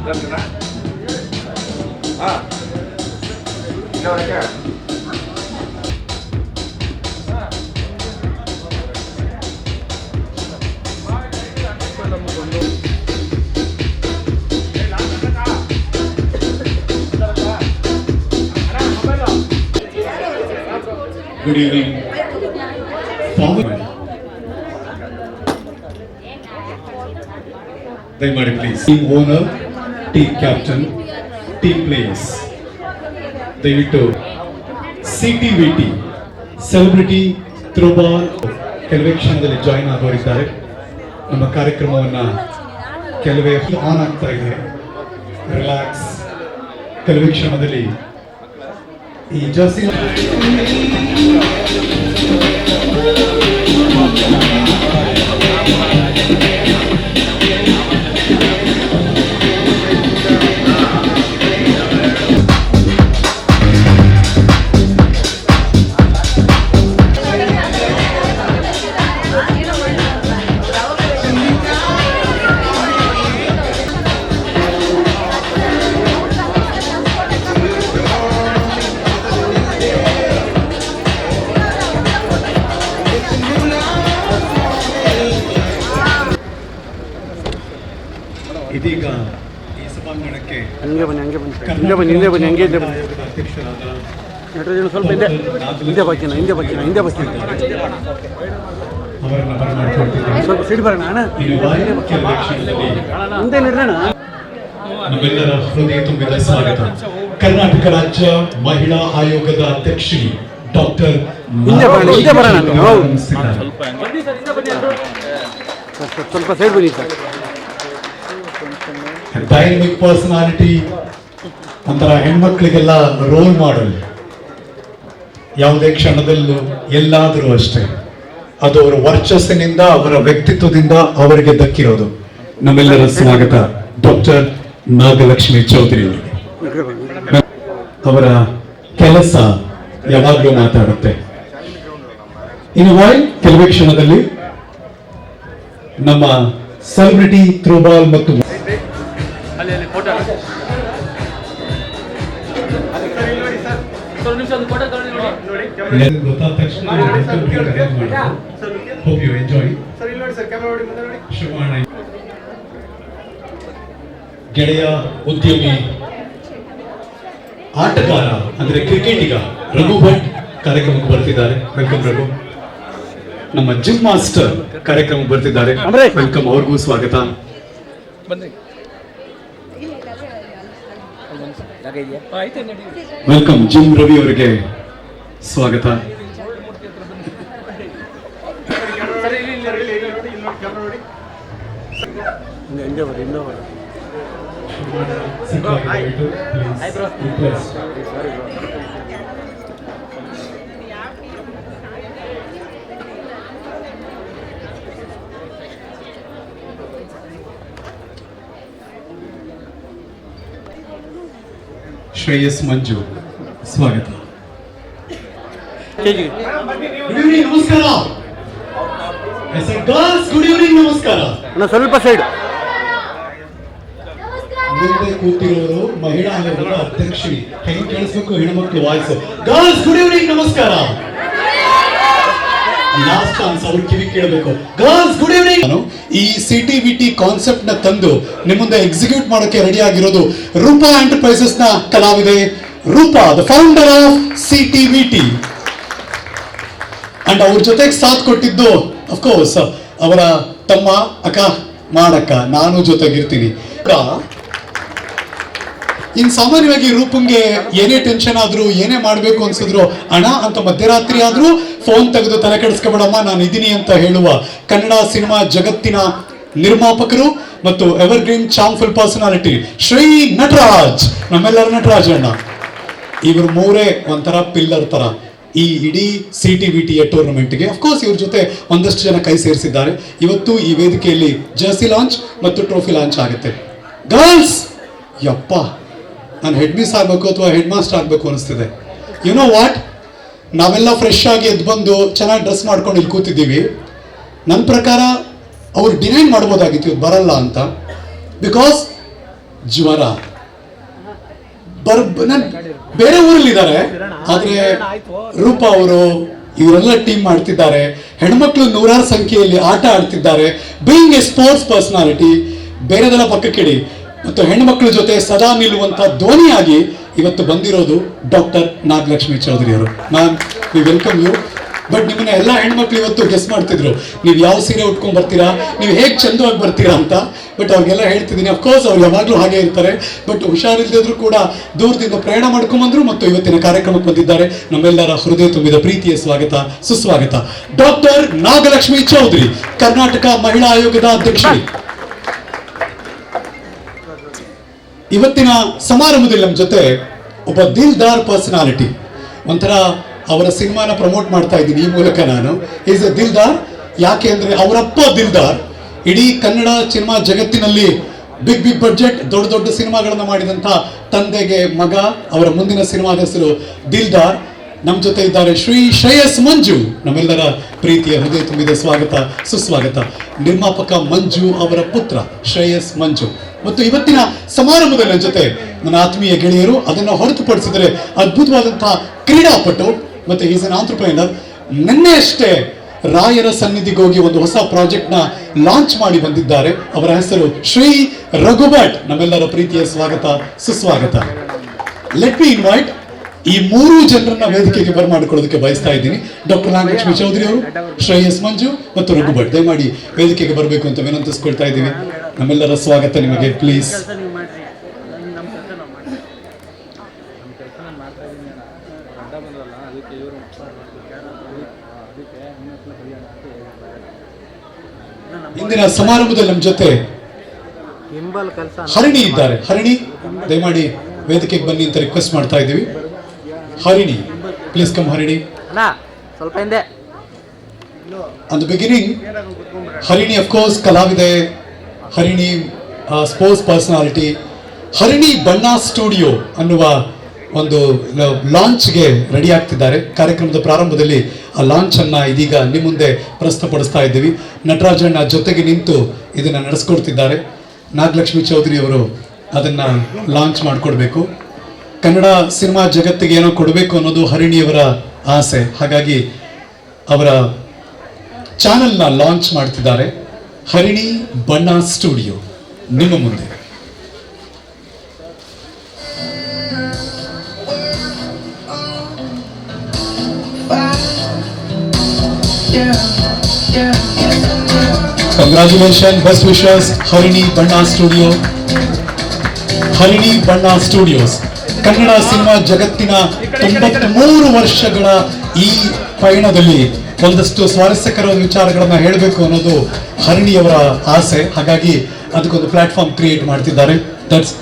Good evening. ದಯಮಾಡಿ please. Team owner, team captain, team players ದಯವಿಟ್ಟು ಸಿಟಿವಿಟಿ celebrity throwball ಕೆಲವೇ ಕ್ಷಣದಲ್ಲಿ ಜಾಯಿನ್ ಆಗೋರಿದ್ದಾರೆ. ನಮ್ಮ ಕಾರ್ಯಕ್ರಮವನ್ನ ಕೆಲವೇ ಆನ್ ಆಗ್ತಾ ಇದೆ. ರಿಲ್ಯಾಕ್ಸ್. ಕೆಲವೇ ಕ್ಷಣದಲ್ಲಿ ಈ ಜರ್ಸಿ ಇದೀಗ ಈ ಸಭಾಂಗಣಕ್ಕೆ ಸ್ವಲ್ಪ ಹಿಂದೆ ಬರ್ತೀನಿ ಸ್ವಲ್ಪ ಸೀಟ್ ಬರೋಣ ನಮ್ಮೆಲ್ಲರ ಹೃದಯ ತುಂಬಿದ ಸ್ವಾಗತ. ಕರ್ನಾಟಕ ರಾಜ್ಯ ಮಹಿಳಾ ಆಯೋಗದ ಅಧ್ಯಕ್ಷೆ ಡಾಕ್ಟರ್ ಸ್ವಲ್ಪ ಸೈಡ್ ಬನ್ನಿ ಸರ್. ಡೈನಮಿಕ್ ಪರ್ಸನಾಲಿಟಿ, ಒಂಥರ ಹೆಣ್ಮಕ್ಳಿಗೆಲ್ಲ ರೋಲ್ ಮಾಡಲ್. ಯಾವುದೇ ಕ್ಷಣದಲ್ಲೂ ಎಲ್ಲಾದರೂ ಅಷ್ಟೇ ಅದು ಅವರ ವರ್ಚಸ್ಸಿನಿಂದ, ಅವರ ವ್ಯಕ್ತಿತ್ವದಿಂದ ಅವರಿಗೆ ದಕ್ಕಿರೋದು. ನಮ್ಮೆಲ್ಲರ ಸ್ವಾಗತ ಡಾಕ್ಟರ್ ನಾಗಲಕ್ಷ್ಮಿ ಚೌಧರಿ ಅವರಿಗೆ. ಅವರ ಕೆಲಸ ಯಾವಾಗಲೂ ಮಾತಾಡುತ್ತೆ. ಇನ್ನು ಕೆಲವೇ ಕ್ಷಣದಲ್ಲಿ ನಮ್ಮ ಸೆಲೆಬ್ರಿಟಿ ಥ್ರೋಬಾಲ್ ಮತ್ತು ಗೊತ್ತಾದ ತಕ್ಷಣ ಹೋಪ್ ಯು ಎಂಜಾಯ್. ಗೆಳೆಯ, ಉದ್ಯಮಿ, ಆಟಗಾರ ಅಂದ್ರೆ ಕ್ರಿಕೆಟಿಗ ರಘು ಭಟ್ ಕಾರ್ಯಕ್ರಮಕ್ಕೆ ಬರ್ತಿದ್ದಾರೆ. ವೆಲ್ಕಮ್ ರಘು. ನಮ್ಮ ಜಿಮ್ ಮಾಸ್ಟರ್ ಕಾರ್ಯಕ್ರಮಕ್ಕೆ ಬರ್ತಿದ್ದಾರೆ. ವೆಲ್ಕಮ್, ಅವ್ರಿಗೂ ಸ್ವಾಗತ. ವೆಲ್ಕಮ್ ಜಿಮ್ ರವಿ ಅವರಿಗೆ ಸ್ವಾಗತ. ಶ್ರೇಯಸ್ ಮಂಜು ಸ್ವಾಗತ. ಗುಡ್ ಈವ್ನಿಂಗ್, ನಮಸ್ಕಾರ. ಗುಡ್ ಈವ್ನಿಂಗ್, ನಮಸ್ಕಾರ. ಸ್ವಲ್ಪ ಸೈಡ್. ಮುಂದೆ ಕೂತಿರೋರು ಮಹಿಳಾ ಆಯೋಗದ ಅಧ್ಯಕ್ಷಿ. ಹೆಂಗ್ ಕೇಳಿಸ್ಬೇಕು ಹೆಣ್ಮಕ್ಳು ವಾಯ್ಸು. ಗರ್ಲ್ಸ್ ಗುಡ್ ಈವ್ನಿಂಗ್, ನಮಸ್ಕಾರ. ಲಾಸ್ಟ್ ಚಾನ್ಸ್ ಅವ್ರ ಕಿವಿ ಕೇಳಬೇಕು. Girls good evening. ನಾನು ಈ ಸಿಟಿವಿಟಿ ಕಾನ್ಸೆಪ್ಟ್ ನ ತಂದು ನಿಮ್ಮ ಮುಂದೆ ಎಕ್ಸಿಕ್ಯೂಟ್ ಮಾಡೋಕೆ ರೆಡಿ ಆಗಿರೋದು ರೂಪಾ ಎಂಟರ್ಪ್ರೈಸಸ್ ನ ಕಲಾವಿದೆ Rupa, the founder of CTVT. And ಅವ್ರ ಜೊತೆಗೆ ಸಾಥ್ ಕೊಟ್ಟಿದ್ದು ಅಫ್ಕೋರ್ಸ್ ಅವರ ತಮ್ಮ ಅಕ್ಕ ಮಾಡಕ್ಕ, ನಾನು ಜೊತೆಗಿರ್ತೀನಿ. ಇನ್ ಸಾಮಾನ್ಯವಾಗಿ ರೂಪಂಗೆ ಏನೇ ಟೆನ್ಷನ್ ಆದ್ರೂ, ಏನೇ ಮಾಡ್ಬೇಕು ಅನ್ಸಿದ್ರು, ಅಣ್ಣ ಅಂತ ಮಧ್ಯರಾತ್ರಿ ಆದ್ರೂ ಫೋನ್ ತೆಗೆದು ತಲೆ ಕೆಡಿಸ್ಕೊಬೇಡಮ್ಮ ನಾನು ಇದೀನಿ ಅಂತ ಹೇಳುವ ಕನ್ನಡ ಸಿನಿಮಾ ಜಗತ್ತಿನ ನಿರ್ಮಾಪಕರು ಮತ್ತು ಎವರ್ಗ್ರೀನ್ ಚಾಂಫುಲ್ ಪರ್ಸನಾಲಿಟಿ ಶ್ರೀ ನಟರಾಜ್. ನಮ್ಮೆಲ್ಲರ ನಟರಾಜ್ ಅಣ್ಣ. ಇವರು ಮೂರೇ ಒಂಥರ ಪಿಲ್ಲರ್ ತರ ಈ ಇಡೀ ಸಿಟಿವಿಟಿಯ ಟೂರ್ನಮೆಂಟ್ಗೆ. ಅಫ್ಕೋರ್ಸ್ ಇವ್ರ ಜೊತೆ ಒಂದಷ್ಟು ಜನ ಕೈ ಸೇರಿಸಿದ್ದಾರೆ. ಇವತ್ತು ಈ ವೇದಿಕೆಯಲ್ಲಿ ಜರ್ಸಿ ಲಾಂಚ್ ಮತ್ತು ಟ್ರೋಫಿ ಲಾಂಚ್ ಆಗುತ್ತೆ. ಗರ್ಲ್ಸ್, ಯಪ್ಪ, ನಾನು ಹೆಡ್ ಮಿಸ್ ಆಗಬೇಕು ಅಥವಾ ಹೆಡ್ ಮಾಸ್ಟರ್ ಆಗಬೇಕು ಅನಿಸ್ತಿದೆ. ಯು ನೋ ವಾಟ್, ನಾವೆಲ್ಲ ಫ್ರೆಶ್ ಆಗಿ ಎದ್ದು ಬಂದು ಚೆನ್ನಾಗಿ ಡ್ರೆಸ್ ಮಾಡ್ಕೊಂಡು ಇಲ್ಲಿ ಕೂತಿದ್ದೀವಿ. ನನ್ನ ಪ್ರಕಾರ ಅವ್ರು ಡಿನೈನ್ ಮಾಡ್ಬೋದಾಗಿತ್ತು ಇವ್ರು ಬರಲ್ಲ ಅಂತ. ಬಿಕಾಸ್ ಜ್ವರ ನನ್ ಬೇರೆ ಊರಲ್ಲಿದ್ದಾರೆ, ಆದ್ರೆ ರೂಪ ಅವರು ಇವರೆಲ್ಲ ಟೀಮ್ ಮಾಡ್ತಿದ್ದಾರೆ. ಹೆಣ್ಮಕ್ಳು ನೂರಾರು ಸಂಖ್ಯೆಯಲ್ಲಿ ಆಟ ಆಡ್ತಿದ್ದಾರೆ. ಬೀಯಿಂಗ್ ಎ ಸ್ಪೋರ್ಟ್ಸ್ ಪರ್ಸನಾಲಿಟಿ, ಬೇರೆದೆಲ್ಲ ಪಕ್ಕಕ್ಕಿಡಿ, ಮತ್ತು ಹೆಣ್ಮಕ್ಳ ಜೊತೆ ಸದಾ ನಿಲ್ಲುವಂತ ಧ್ವನಿಯಾಗಿ ಇವತ್ತು ಬಂದಿರೋದು ಡಾಕ್ಟರ್ ನಾಗಲಕ್ಷ್ಮಿ ಚೌಧರಿ ಅವರು. V welcome you. ಬಟ್ ನಿಮ್ಮನ್ನ ಎಲ್ಲ ಹೆಣ್ಮಕ್ಳು ಇವತ್ತು ಗೆಸ್ ಮಾಡ್ತಿದ್ರು, ನೀವು ಯಾವ ಸೀರೆ ಉಟ್ಕೊಂಡ್ ಬರ್ತೀರಾ, ನೀವು ಹೇಗೆ ಚಂದವಾಗಿ ಬರ್ತೀರಾ ಅಂತ. ಬಟ್ ಅವ್ರಿಗೆಲ್ಲ ಹೇಳ್ತಿದ್ದೀನಿ, ಅಫ್ಕೋರ್ಸ್ ಅವ್ರು ಯಾವಾಗಲೂ ಹಾಗೆ ಇರ್ತಾರೆ. ಬಟ್ ಹುಷಾರಿಲ್ದಿದ್ರು ಕೂಡ ದೂರದಿಂದ ಪ್ರಯಾಣ ಮಾಡ್ಕೊಂಡ್ಬಂದ್ರು ಮತ್ತು ಇವತ್ತಿನ ಕಾರ್ಯಕ್ರಮಕ್ಕೆ ಬಂದಿದ್ದಾರೆ. ನಮ್ಮೆಲ್ಲರ ಹೃದಯ ತುಂಬಿದ ಪ್ರೀತಿಯ ಸ್ವಾಗತ, ಸುಸ್ವಾಗತ. ಡಾಕ್ಟರ್ ನಾಗಲಕ್ಷ್ಮಿ ಚೌಧರಿ, ಕರ್ನಾಟಕ ಮಹಿಳಾ ಆಯೋಗದ ಅಧ್ಯಕ್ಷರು. ಇವತ್ತಿನ ಸಮಾರಂಭದಲ್ಲಿ ನಮ್ಮ ಜೊತೆ ಒಬ್ಬ ದಿಲ್ದಾರ್ ಪರ್ಸನಾಲಿಟಿ, ಒಂಥರ ಅವರ ಸಿನಿಮಾನ ಪ್ರಮೋಟ್ ಮಾಡ್ತಾ ಇದ್ದೀನಿ ಈ ಮೂಲಕ ನಾನು. Is A Dildar. ಯಾಕೆ ಅಂದ್ರೆ ಅವರಪ್ಪ ದಿಲ್ದಾರ್ ಇಡೀ ಕನ್ನಡ ಸಿನಿಮಾ ಜಗತ್ತಿನಲ್ಲಿ ಬಿಗ್ ಬಡ್ಜೆಟ್ ದೊಡ್ಡ ದೊಡ್ಡ ಸಿನಿಮಾಗಳನ್ನ ಮಾಡಿದಂತ ತಂದೆಗೆ ಮಗ. ಅವರ ಮುಂದಿನ ಸಿನಿಮಾದ ಹೆಸರು ದಿಲ್ದಾರ್. ನಮ್ಮ ಜೊತೆ ಇದ್ದಾರೆ ಶ್ರೀ ಶ್ರೇಯಸ್ ಮಂಜು, ನಮ್ಮೆಲ್ಲರ ಪ್ರೀತಿಯ ಹೃದಯ ತುಂಬಿದ ಸ್ವಾಗತ, ಸುಸ್ವಾಗತ. ನಿರ್ಮಾಪಕ ಮಂಜು ಅವರ ಪುತ್ರ ಶ್ರೇಯಸ್ ಮಂಜು. ಮತ್ತು ಇವತ್ತಿನ ಸಮಾರಂಭದಲ್ಲಿ ನನ್ನ ಜೊತೆ ನನ್ನ ಆತ್ಮೀಯ ಗೆಳೆಯರು, ಅದನ್ನ ಹೊರತುಪಡಿಸಿದರೆ ಅದ್ಭುತವಾದಂತಹ ಕ್ರೀಡಾಪಟು ಮತ್ತು ಈಸ್ ಅನ್ ಆಂಟ್ರಪ್ರೈನರ್. ನಿನ್ನೆ ಅಷ್ಟೇ ರಾಯರ ಸನ್ನಿಧಿಗೆ ಹೋಗಿ ಒಂದು ಹೊಸ ಪ್ರಾಜೆಕ್ಟ್ ನ ಲಾಂಚ್ ಮಾಡಿ ಬಂದಿದ್ದಾರೆ. ಅವರ ಹೆಸರು ಶ್ರೀ ರಘುಭಟ್. ನಮ್ಮೆಲ್ಲರ ಪ್ರೀತಿಯ ಸ್ವಾಗತ, ಸುಸ್ವಾಗತ. ಲೆಟ್ ಮಿ ಇನ್ವೈಟ್ ಈ ಮೂರು ಜನರನ್ನ ವೇದಿಕೆಗೆ ಬರಮಾಡಿಕೊಳ್ಳೋದಕ್ಕೆ ಬಯಸ್ತಾ ಇದ್ದೀನಿ. ಡಾಕ್ಟರ್ ನಾಗಲಕ್ಷ್ಮಿ ಚೌಧರಿ ಅವರು, ಶ್ರೇಯಸ್ ಮಂಜು ಮತ್ತು ರಘುಭಟ್, ದಯಮಾಡಿ ವೇದಿಕೆಗೆ ಬರಬೇಕು ಅಂತ ವಿನಂತಿಸ್ಕೊಳ್ತಾ ಇದ್ದೀವಿ. ನಮ್ಮೆಲ್ಲರ ಸ್ವಾಗತ ನಿಮಗೆ. ಪ್ಲೀಸ್. ಇಂದಿನ ಸಮಾರಂಭದಲ್ಲಿ ನಮ್ಮ ಜೊತೆ ಹರಿಣಿ ಇದ್ದಾರೆ. ಹರಿಣಿ, ದಯಮಾಡಿ ವೇದಿಕೆಗೆ ಬನ್ನಿ ಅಂತ ರಿಕ್ವೆಸ್ಟ್ ಮಾಡ್ತಾ ಇದ್ದೀವಿ. Harini, please come. ಹರಿಣಿ, ಸ್ವಲ್ಪ ಹಿಂದೆ. On the beginning, Harini of course ಕಲಾವಿದೆ, ಹರಿಣಿ ಸ್ಪೋರ್ಟ್ಸ್ ಪರ್ಸನಾಲಿಟಿ. ಹರಿಣಿ ಬಣ್ಣ ಸ್ಟುಡಿಯೋ ಅನ್ನುವ ಒಂದು ಲಾಂಚ್ಗೆ ರೆಡಿ ಆಗ್ತಿದ್ದಾರೆ. ಕಾರ್ಯಕ್ರಮದ ಪ್ರಾರಂಭದಲ್ಲಿ ಆ ಲಾಂಚ್ ಅನ್ನ ಇದೀಗ ನಿಮ್ಮ ಮುಂದೆ ಪ್ರಸ್ತುತಪಡಿಸ್ತಾ ಇದ್ದೀವಿ. ನಟರಾಜಣ್ಣ ಜೊತೆಗೆ ನಿಂತು ಇದನ್ನ ನಡೆಸ್ಕೊಡ್ತಿದ್ದಾರೆ. ನಾಗಲಕ್ಷ್ಮಿ ಚೌಧರಿ ಅವರು ಅದನ್ನ ಲಾಂಚ್ ಮಾಡಿಕೊಡ್ಬೇಕು. ಕನ್ನಡ ಸಿನಿಮಾ ಜಗತ್ತಿಗೆ ಏನೋ ಕೊಡಬೇಕು ಅನ್ನೋದು ಹರಿಣಿಯವರ ಆಸೆ. ಹಾಗಾಗಿ ಅವರ ಚಾನೆಲ್ನ ಲಾಂಚ್ ಮಾಡ್ತಿದ್ದಾರೆ. ಹರಿಣಿ ಬಣ್ಣ ಸ್ಟುಡಿಯೋ ನಿಮ್ಮ ಮುಂದೆ. Congratulations, best wishes, ಹರಿಣಿ ಬಣ್ಣ ಸ್ಟುಡಿಯೋ. ಹರಿಣಿ ಬಣ್ಣ ಸ್ಟುಡಿಯೋಸ್ ಕನ್ನಡ ಸಿನಿಮಾ ಜಗತ್ತಿನ 93 ವರ್ಷಗಳ ಈ ಪಯಣದಲ್ಲಿ ಒಂದಷ್ಟು ಸ್ವಾರಸ್ಯಕರ ವಿಚಾರಗಳನ್ನ ಹೇಳಬೇಕು ಅನ್ನೋದು ಹರಿಣಿಯವರ ಆಸೆ. ಹಾಗಾಗಿ ಅದಕ್ಕೊಂದು ಪ್ಲಾಟ್ಫಾರ್ಮ್ ಕ್ರಿಯೇಟ್ ಮಾಡ್ತಿದ್ದಾರೆ. That's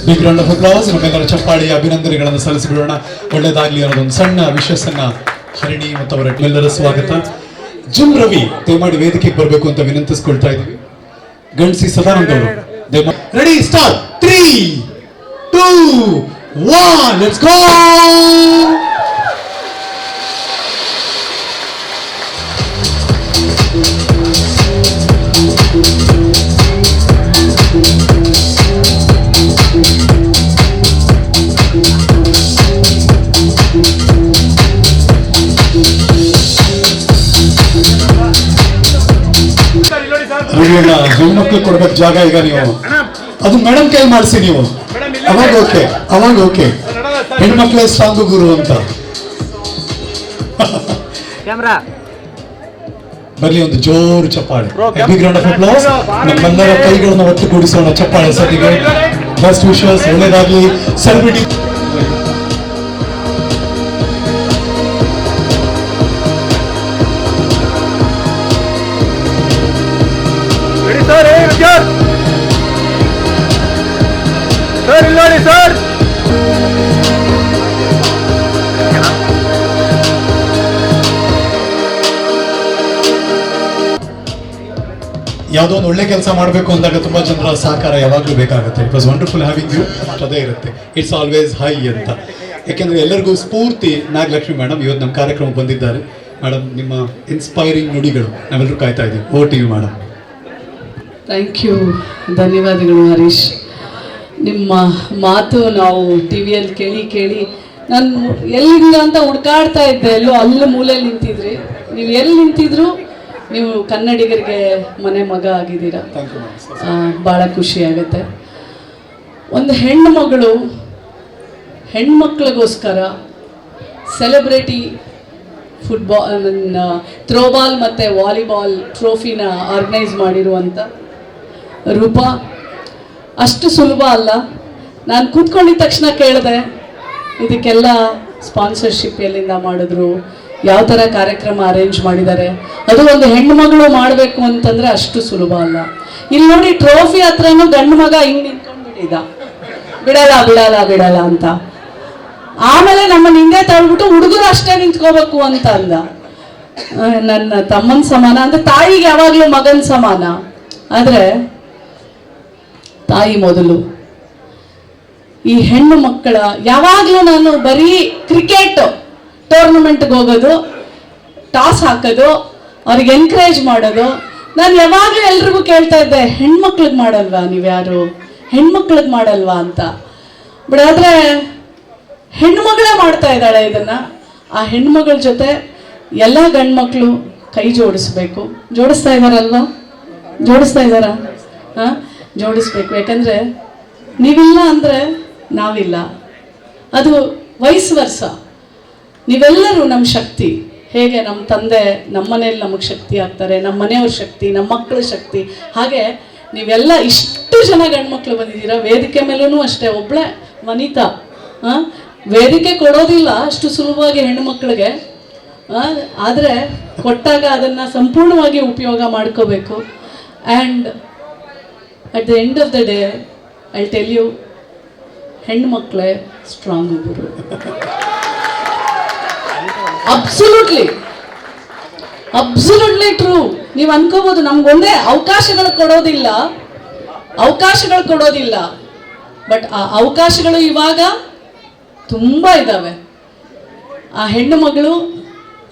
big round of applause. ನಮ್ಮೆಲ್ಲರ ಚಪ್ಪಾಳಿಯ ಅಭಿನಂದನೆಗಳನ್ನು ಸಲ್ಲಿಸಿಬಿಡೋಣ. ಒಳ್ಳೆಯದಾಗ್ಲಿ ಅನ್ನೋದೊಂದು ಸಣ್ಣ ವಿಶಸ್ಸನ್ನ ಹರಿಣಿ ಮತ್ತು ಅವರ ಎಲ್ಲರ ಸ್ವಾಗತ. ಜಿಮ್ ರವಿ, ದಯಮಾಡಿ ವೇದಿಕೆಗೆ ಬರಬೇಕು ಅಂತ ವಿನಂತಿಸ್ಕೊಳ್ತಾ ಇದ್ದೀವಿ. ಗಣಸಿ ಸದಾನಂದ ಅವರು, ದಯಮಾಡಿ. Ready, start. 3, 2, 1, let's go. ಹೆಣ್ಮಕ್ಳು ಕೊಡ್ಬೇಕು ಜಾಗ. ಈಗ ನೀವು ಅದು ಮೇಡಮ್ ಕೈ ಮಾಡಿಸಿ, ನೀವು ಅವಾಗ ಓಕೆ, ಅವಾಗ ಓಕೆ. ಹೆಣ್ಮಕ್ಳೇ ಸ್ಟ್ರಾಂಗು ಗುರು ಅಂತ. ಬರ್ಲಿ ಒಂದು ಜೋರು ಚಪ್ಪಾಳೆ. Big round of applause. ನಮ್ಮೆಲ್ಲರ ಕೈಗಳನ್ನು ಒಟ್ಟುಗೂಡಿಸೋಣ ಚಪ್ಪಾಳೆ ಸತಿಗೆ. ಬೆಸ್ಟ್ ವಿಶಸ್, ಒಳ್ಳೆಯದಾಗಲಿ. ಸೆಲೆಬ್ರಿಟಿ ಸರ್, ಇಲ್ಲಿ ನೋಡಿ ಸರ್. ಯಾವುದೋ ಒಂದು ಒಳ್ಳೆ ಕೆಲಸ ಮಾಡಬೇಕು ಅಂದಾಗ ತುಂಬಾ ಜನರ ಸಹಕಾರ ಯಾವಾಗಲೂ ಬೇಕಾಗುತ್ತೆ. It was wonderful having you. ಅದೇ ಇರುತ್ತೆ, ಇಟ್ಸ್ ಆಲ್ವೇಸ್ ಹೈ ಅಂತ. ಯಾಕೆಂದ್ರೆ ಎಲ್ಲರಿಗೂ ಸ್ಫೂರ್ತಿ ನಾಗಲಕ್ಷ್ಮಿ ಮೇಡಮ್ ಇವತ್ತು ನಮ್ಮ ಕಾರ್ಯಕ್ರಮ ಬಂದಿದ್ದಾರೆ. ಮೇಡಮ್, ನಿಮ್ಮ ಇನ್ಸ್ಪೈರಿಂಗ್ ನುಡಿಗಳು ನಾವೆಲ್ಲರೂ ಕಾಯ್ತಾ ಇದ್ದೀವಿ. O T V madam. Thank you, ಧನ್ಯವಾದಗಳು ಹರೀಶ್. ನಿಮ್ಮ ಮಾತು ನಾವು ಟಿ ವಿಯಲ್ಲಿ ಕೇಳಿ ಕೇಳಿ ನಾನು ಎಲ್ಲಿಲ್ಲ ಅಂತ ಹುಡ್ಕಾಡ್ತಾ ಇದ್ದೆ. ಎಲ್ಲೋ ಅಲ್ಲಿ ಮೂಲೆಯಲ್ಲಿ ನಿಂತಿದ್ರಿ. ನೀವು ಎಲ್ಲಿ ನಿಂತಿದ್ರು ನೀವು ಕನ್ನಡಿಗರಿಗೆ ಮನೆ ಮಗ ಆಗಿದ್ದೀರಾ. ಭಾಳ ಖುಷಿ ಆಗುತ್ತೆ. ಒಂದು ಹೆಣ್ಮಕ್ಳಿಗೋಸ್ಕರ ಸೆಲೆಬ್ರಿಟಿ ಫುಟ್ಬಾಲ್, ಥ್ರೋಬಾಲ್ ಮತ್ತು ವಾಲಿಬಾಲ್ ಟ್ರೋಫಿನ ಆರ್ಗನೈಸ್ ಮಾಡಿರುವಂಥ ರೂಪ ಅಷ್ಟು ಸುಲಭ ಅಲ್ಲ. ನಾನು ಕೂತ್ಕೊಂಡಿದ್ದ ತಕ್ಷಣ ಕೇಳಿದೆ, ಇದಕ್ಕೆಲ್ಲ ಸ್ಪಾನ್ಸರ್ಶಿಪ್ ಎಲ್ಲಿಂದ ಮಾಡಿದ್ರು, ಯಾವ ಥರ ಕಾರ್ಯಕ್ರಮ ಅರೇಂಜ್ ಮಾಡಿದ್ದಾರೆ, ಅದು ಒಂದು ಹೆಣ್ಣು ಮಗಳು ಮಾಡಬೇಕು ಅಂತಂದರೆ ಅಷ್ಟು ಸುಲಭ ಅಲ್ಲ. ಇಲ್ಲಿ ನೋಡಿ, ಟ್ರೋಫಿ ಹತ್ರನೂ ಗಂಡು ಮಗ ಹಿಂಗೆ ನಿಂತ್ಕೊಂಡ್ಬಿಟ್ಟಿದ್ದ, ಬಿಡಲ್ಲ ಅಂತ. ಆಮೇಲೆ ನಮ್ಮನ್ನು ಹಿಂದೆ ತಳ್ಬಿಟ್ಟು ಹುಡುಗರು ಅಷ್ಟೇ ನಿಂತ್ಕೋಬೇಕು ಅಂತ ಅಂದ. ನನ್ನ ತಮ್ಮನ ಸಮಾನ ಅಂದರೆ ತಾಯಿಗೆ ಯಾವಾಗಲೂ ಮಗನ ಸಮಾನ. ಆದರೆ ತಾಯಿ ಮೊದಲು. ಈ ಹೆಣ್ಣು ಮಕ್ಕಳ ಯಾವಾಗಲೂ ನಾನು ಬರೀ ಕ್ರಿಕೆಟ್ ಟೂರ್ನಮೆಂಟ್ಗೆ ಹೋಗೋದು, ಟಾಸ್ ಹಾಕೋದು, ಅವ್ರಿಗೆ ಎನ್ಕರೇಜ್ ಮಾಡೋದು. ನಾನು ಯಾವಾಗಲೂ ಎಲ್ರಿಗೂ ಕೇಳ್ತಾ ಇದ್ದೆ, ಹೆಣ್ಮಕ್ಳಿಗೆ ಮಾಡಲ್ವಾ ನೀವ್ಯಾರು, ಹೆಣ್ಮಕ್ಳಿಗೆ ಮಾಡಲ್ವಾ ಅಂತ. ಬಟ್ ಆದರೆ ಹೆಣ್ಮಗಳೇ ಮಾಡ್ತಾ ಇದ್ದಾಳೆ ಇದನ್ನು. ಆ ಹೆಣ್ಮಗಳ ಜೊತೆ ಎಲ್ಲ ಗಂಡ್ಮಕ್ಳು ಕೈ ಜೋಡಿಸ್ಬೇಕು. ಜೋಡಿಸ್ತಾ ಇದ್ದಾರಲ್ವಾ? ಜೋಡಿಸ್ತಾ ಇದ್ದಾರಾ? ಹಾಂ, ಜೋಡಿಸ್ಬೇಕು. ಯಾಕಂದರೆ ನೀವಿಲ್ಲ ಅಂದರೆ ನಾವಿಲ್ಲ. ಅದು ವಯಸ್ಸು ವರ್ಷ. ನೀವೆಲ್ಲರೂ ನಮ್ಮ ಶಕ್ತಿ. ಹೇಗೆ ನಮ್ಮ ತಂದೆ ನಮ್ಮ ಮನೇಲಿ ನಮಗೆ ಶಕ್ತಿ ಆಗ್ತಾರೆ, ನಮ್ಮ ಮನೆಯವ್ರ ಶಕ್ತಿ, ನಮ್ಮ ಮಕ್ಕಳ ಶಕ್ತಿ, ಹಾಗೆ ನೀವೆಲ್ಲ ಇಷ್ಟು ಜನ ಗಂಡ್ಮಕ್ಳು ಬಂದಿದ್ದೀರಾ. ವೇದಿಕೆ ಮೇಲೂ ಅಷ್ಟೇ ಒಬ್ಬಳೇ ವನಿತಾ. ವೇದಿಕೆ ಕೊಡೋದಿಲ್ಲ ಅಷ್ಟು ಸುಲಭವಾಗಿ ಹೆಣ್ಣುಮಕ್ಳಿಗೆ, ಆದರೆ ಕೊಟ್ಟಾಗ ಅದನ್ನು ಸಂಪೂರ್ಣವಾಗಿ ಉಪಯೋಗ ಮಾಡ್ಕೋಬೇಕು. And at the end of the day I tell you, ಹೆಣ್ಣು ಮಕ್ಕಳೇ ಸ್ಟ್ರಾಂಗ್ ಗುರು. Absolutely true. ನೀವು ಅನ್ಕೋಬಹುದು ನಮ್ಗೊಂದೇ ಅವಕಾಶಗಳು ಕೊಡೋದಿಲ್ಲ, ಬಟ್ ಆ ಅವಕಾಶಗಳು ಇವಾಗ ತುಂಬ ಇದ್ದಾವೆ. ಆ ಹೆಣ್ಣು ಮಗಳು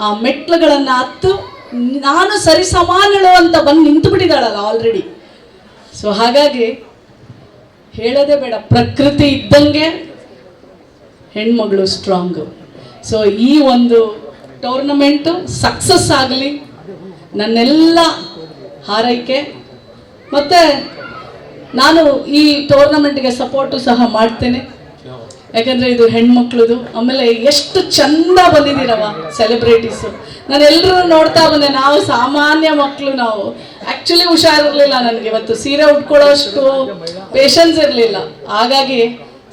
ಆ ಮೆಟ್ಲುಗಳನ್ನು ಹತ್ತು ನಾನು ಸರಿ ಸಮಾನಳು ಅಂತ ಬಂದು ನಿಂತು ಬಿಟ್ಟಿದ್ದಾಳಲ್ಲ ಆಲ್ರೆಡಿ. ಸೊ ಹಾಗಾಗಿ ಹೇಳೋದೇ ಬೇಡ, ಪ್ರಕೃತಿ ಇದ್ದಂಗೆ ಹೆಣ್ಮಗಳು ಸ್ಟ್ರಾಂಗು. ಸೊ ಈ ಒಂದು ಟೂರ್ನಮೆಂಟು ಸಕ್ಸಸ್ ಆಗಲಿ, ನನ್ನೆಲ್ಲ ಹಾರೈಕೆ. ಮತ್ತು ನಾನು ಈ ಟೂರ್ನಮೆಂಟ್ಗೆ ಸಪೋರ್ಟು ಸಹ ಮಾಡ್ತೇನೆ, ಯಾಕಂದರೆ ಇದು ಹೆಣ್ಮಕ್ಳದು. ಆಮೇಲೆ ಎಷ್ಟು ಚಂದ ಬಂದಿದ್ದೀರವ ಸೆಲೆಬ್ರಿಟೀಸು. ನಾನು ಎಲ್ಲರೂ ನೋಡ್ತಾ ಬಂದೆ. ನಾವು ಸಾಮಾನ್ಯ ಮಕ್ಕಳು, ನಾವು ಆ್ಯಕ್ಚುಲಿ ಹುಷಾರಿರಲಿಲ್ಲ. ನನಗೆ ಇವತ್ತು ಸೀರೆ ಉಟ್ಕೊಳ್ಳೋಷ್ಟು ಪೇಷನ್ಸ್ ಇರಲಿಲ್ಲ. ಹಾಗಾಗಿ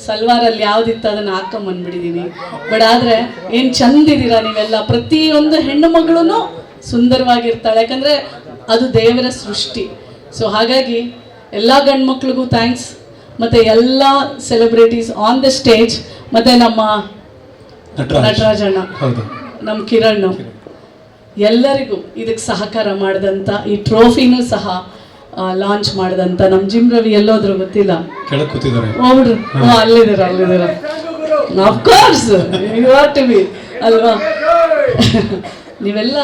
ಸಲ್ವಾರಲ್ಲಿ ಯಾವುದಿತ್ತು ಅದನ್ನು ಹಾಕೊಂಬಂದ್ಬಿಟ್ಟಿದ್ದೀನಿ. ಬಟ್ ಆದರೆ ಏನು ಚಂದಿದ್ದೀರಾ ನೀವೆಲ್ಲ. ಪ್ರತಿಯೊಂದು ಹೆಣ್ಣು ಮಗಳೂ ಸುಂದರವಾಗಿರ್ತಾಳೆ, ಯಾಕಂದರೆ ಅದು ದೇವರ ಸೃಷ್ಟಿ. ಸೊ ಹಾಗಾಗಿ ಎಲ್ಲ ಗಂಡು ಮಕ್ಳಿಗೂ ಥ್ಯಾಂಕ್ಸ್. ಮತ್ತು ಎಲ್ಲ ಸೆಲೆಬ್ರಿಟೀಸ್ ಆನ್ ದ ಸ್ಟೇಜ್, ಮತ್ತು ನಮ್ಮ ನಟರಾಜಣ್ಣ, ನಮ್ಮ ಕಿರಣ್, ಎಲ್ಲರಿಗೂ ಇದಕ್ಕೆ ಸಹಕಾರ ಮಾಡಿದಂಥ, ಈ ಟ್ರೋಫಿನೂ ಸಹ ಲಾಂಚ್ ಮಾಡಿದಂಥ ನಮ್ಮ ಜಿಮ್ ರವಿ ಎಲ್ಲೋದ್ರು ಗೊತ್ತಿಲ್ಲ, ಹೋಗ್ಬಿಡ್ರಿ. ಅಲ್ಲಿದ್ದೀರ of course, you are to be ಅಲ್ವಾ. ನೀವೆಲ್ಲ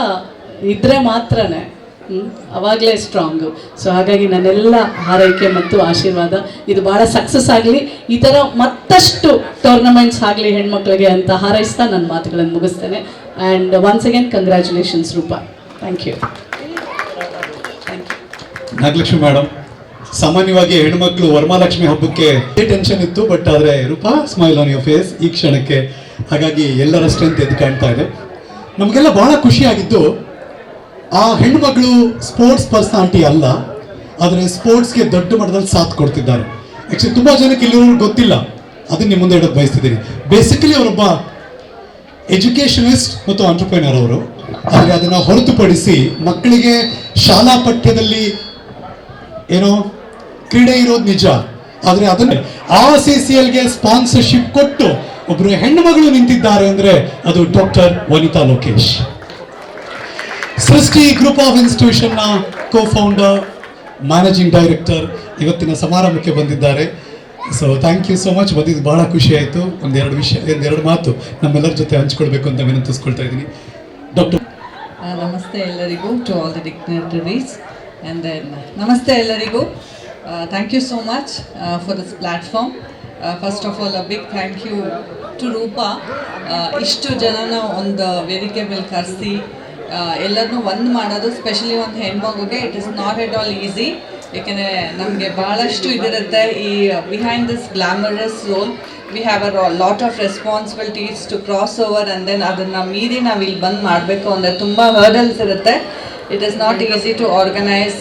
ಇದ್ರೆ ಮಾತ್ರನೇ ಅವಾಗಲೇ ಸ್ಟ್ರಾಂಗು. ಸೊ ಹಾಗಾಗಿ ನನ್ನೆಲ್ಲ ಹಾರೈಕೆ ಮತ್ತು ಆಶೀರ್ವಾದ, ಇದು ಭಾಳ ಸಕ್ಸಸ್ ಆಗಲಿ, ಈ ಥರ ಮತ್ತಷ್ಟು ಟೂರ್ನಮೆಂಟ್ಸ್ ಆಗಲಿ ಹೆಣ್ಮಕ್ಳಿಗೆ ಅಂತ ಹಾರೈಸ್ತಾ ನನ್ನ ಮಾತುಗಳನ್ನು ಮುಗಿಸ್ತೇನೆ. And once again congratulations Roopa. Thank you. Nagalakshmi madam, ಸಾಮಾನ್ಯವಾಗಿ ಹೆಣ್ಮಕ್ಳು ವರಮಹಾಲಕ್ಷ್ಮಿ ಹಬ್ಬಕ್ಕೆ ಟೆನ್ಷನ್ ಇತ್ತು, ಬಟ್ ಆದರೆ Roopa smile on your face ಈ ಕ್ಷಣಕ್ಕೆ. ಹಾಗಾಗಿ ಎಲ್ಲರ ಸ್ಟ್ರೆಂತ್ ಎದ್ದು ಕಾಣ್ತಾ ಇದೆ. ನಮಗೆಲ್ಲ ಬಹಳ ಖುಷಿಯಾಗಿದ್ದು, ಆ ಹೆಣ್ಮಗಳು ಸ್ಪೋರ್ಟ್ಸ್ ಪರ್ಸನಾಲಿಟಿ ಅಲ್ಲ, ಆದರೆ ಸ್ಪೋರ್ಟ್ಸ್ಗೆ ದೊಡ್ಡ ಮಟ್ಟದಲ್ಲಿ ಸಾಥ್ ಕೊಡ್ತಿದ್ದಾರೆ. ಆ್ಯಕ್ಚುಲಿ ತುಂಬ ಜನಕ್ಕೆ ಇಲ್ಲಿರೋರು ಗೊತ್ತಿಲ್ಲ, ಅದನ್ನ ನಿಮ್ಮ ಮುಂದೆ ಇಡೋದು ಬಯಸ್ತಿದ್ದೀನಿ. ಬೇಸಿಕಲಿ ಅವರೊಬ್ಬ ಎಜುಕೇಷನಿಸ್ಟ್ ಮತ್ತು ಆಂಟ್ರಪ್ರಿನರ್ ಅವರು. ಆದರೆ ಅದನ್ನು ಹೊರತುಪಡಿಸಿ ಮಕ್ಕಳಿಗೆ ಶಾಲಾ ಪಠ್ಯದಲ್ಲಿ ಏನೋ ಕ್ರೀಡೆ ಇರೋದು ನಿಜ, ಆದರೆ ಅದನ್ನೇ RCCLಗೆ ಸ್ಪಾನ್ಸರ್ಶಿಪ್ ಕೊಟ್ಟು ಒಬ್ಬರು ಹೆಣ್ಣು ಮಗಳು ನಿಂತಿದ್ದಾರೆ ಅಂದರೆ ಅದು doctor Vanitha Lokesh. Srishti group of ಇನ್ಸ್ಟಿಟ್ಯೂಷನ್ನ ಕೋ ಫೌಂಡರ್, ಮ್ಯಾನೇಜಿಂಗ್ ಡೈರೆಕ್ಟರ್ ಇವತ್ತಿನ ಸಮಾರಂಭಕ್ಕೆ ಬಂದಿದ್ದಾರೆ. So thank you so much. ಬಂದಿದ್ದು ಬಹಳ ಖುಷಿ ಆಯಿತು. ಒಂದೆರಡು ಮಾತು ನಮ್ಮೆಲ್ಲರ ಜೊತೆ ಹಂಚ್ಕೊಳ್ಬೇಕು ಅಂತ ವಿನಂತಿಸ್ಕೊಳ್ತಾ ಇದ್ದೀನಿ. ಡಾಕ್ಟರ್ ನಮಸ್ತೆ ಎಲ್ಲರಿಗೂ, to all the dignitaries and then ನಮಸ್ತೆ ಎಲ್ಲರಿಗೂ. Thank you so much for this platform. First of all a big thank you to Roopa. ಇಷ್ಟು ಜನನ ಒಂದು ವೇದಿಕೆ ಮೇಲೆ ಕರೆಸಿ ಎಲ್ಲರನ್ನೂ ಒಂದು ಮಾಡೋದು, ಸ್ಪೆಷಲಿ ಒಂದು ಹೆಣ್ಮಗುಗೆ it is not at all easy. ಏಕೆಂದರೆ ನಮಗೆ ಭಾಳಷ್ಟು ಇದಿರುತ್ತೆ ಈ behind this glamorous role. We have a lot of responsibilities to cross over and then ಅದನ್ನು ಮೀರಿ ನಾವು ಇಲ್ಲಿ ಬಂದು ಮಾಡಬೇಕು ಅಂದರೆ ತುಂಬ ಹರ್ಡಲ್ಸ್ ಇರುತ್ತೆ. It is not easy to organise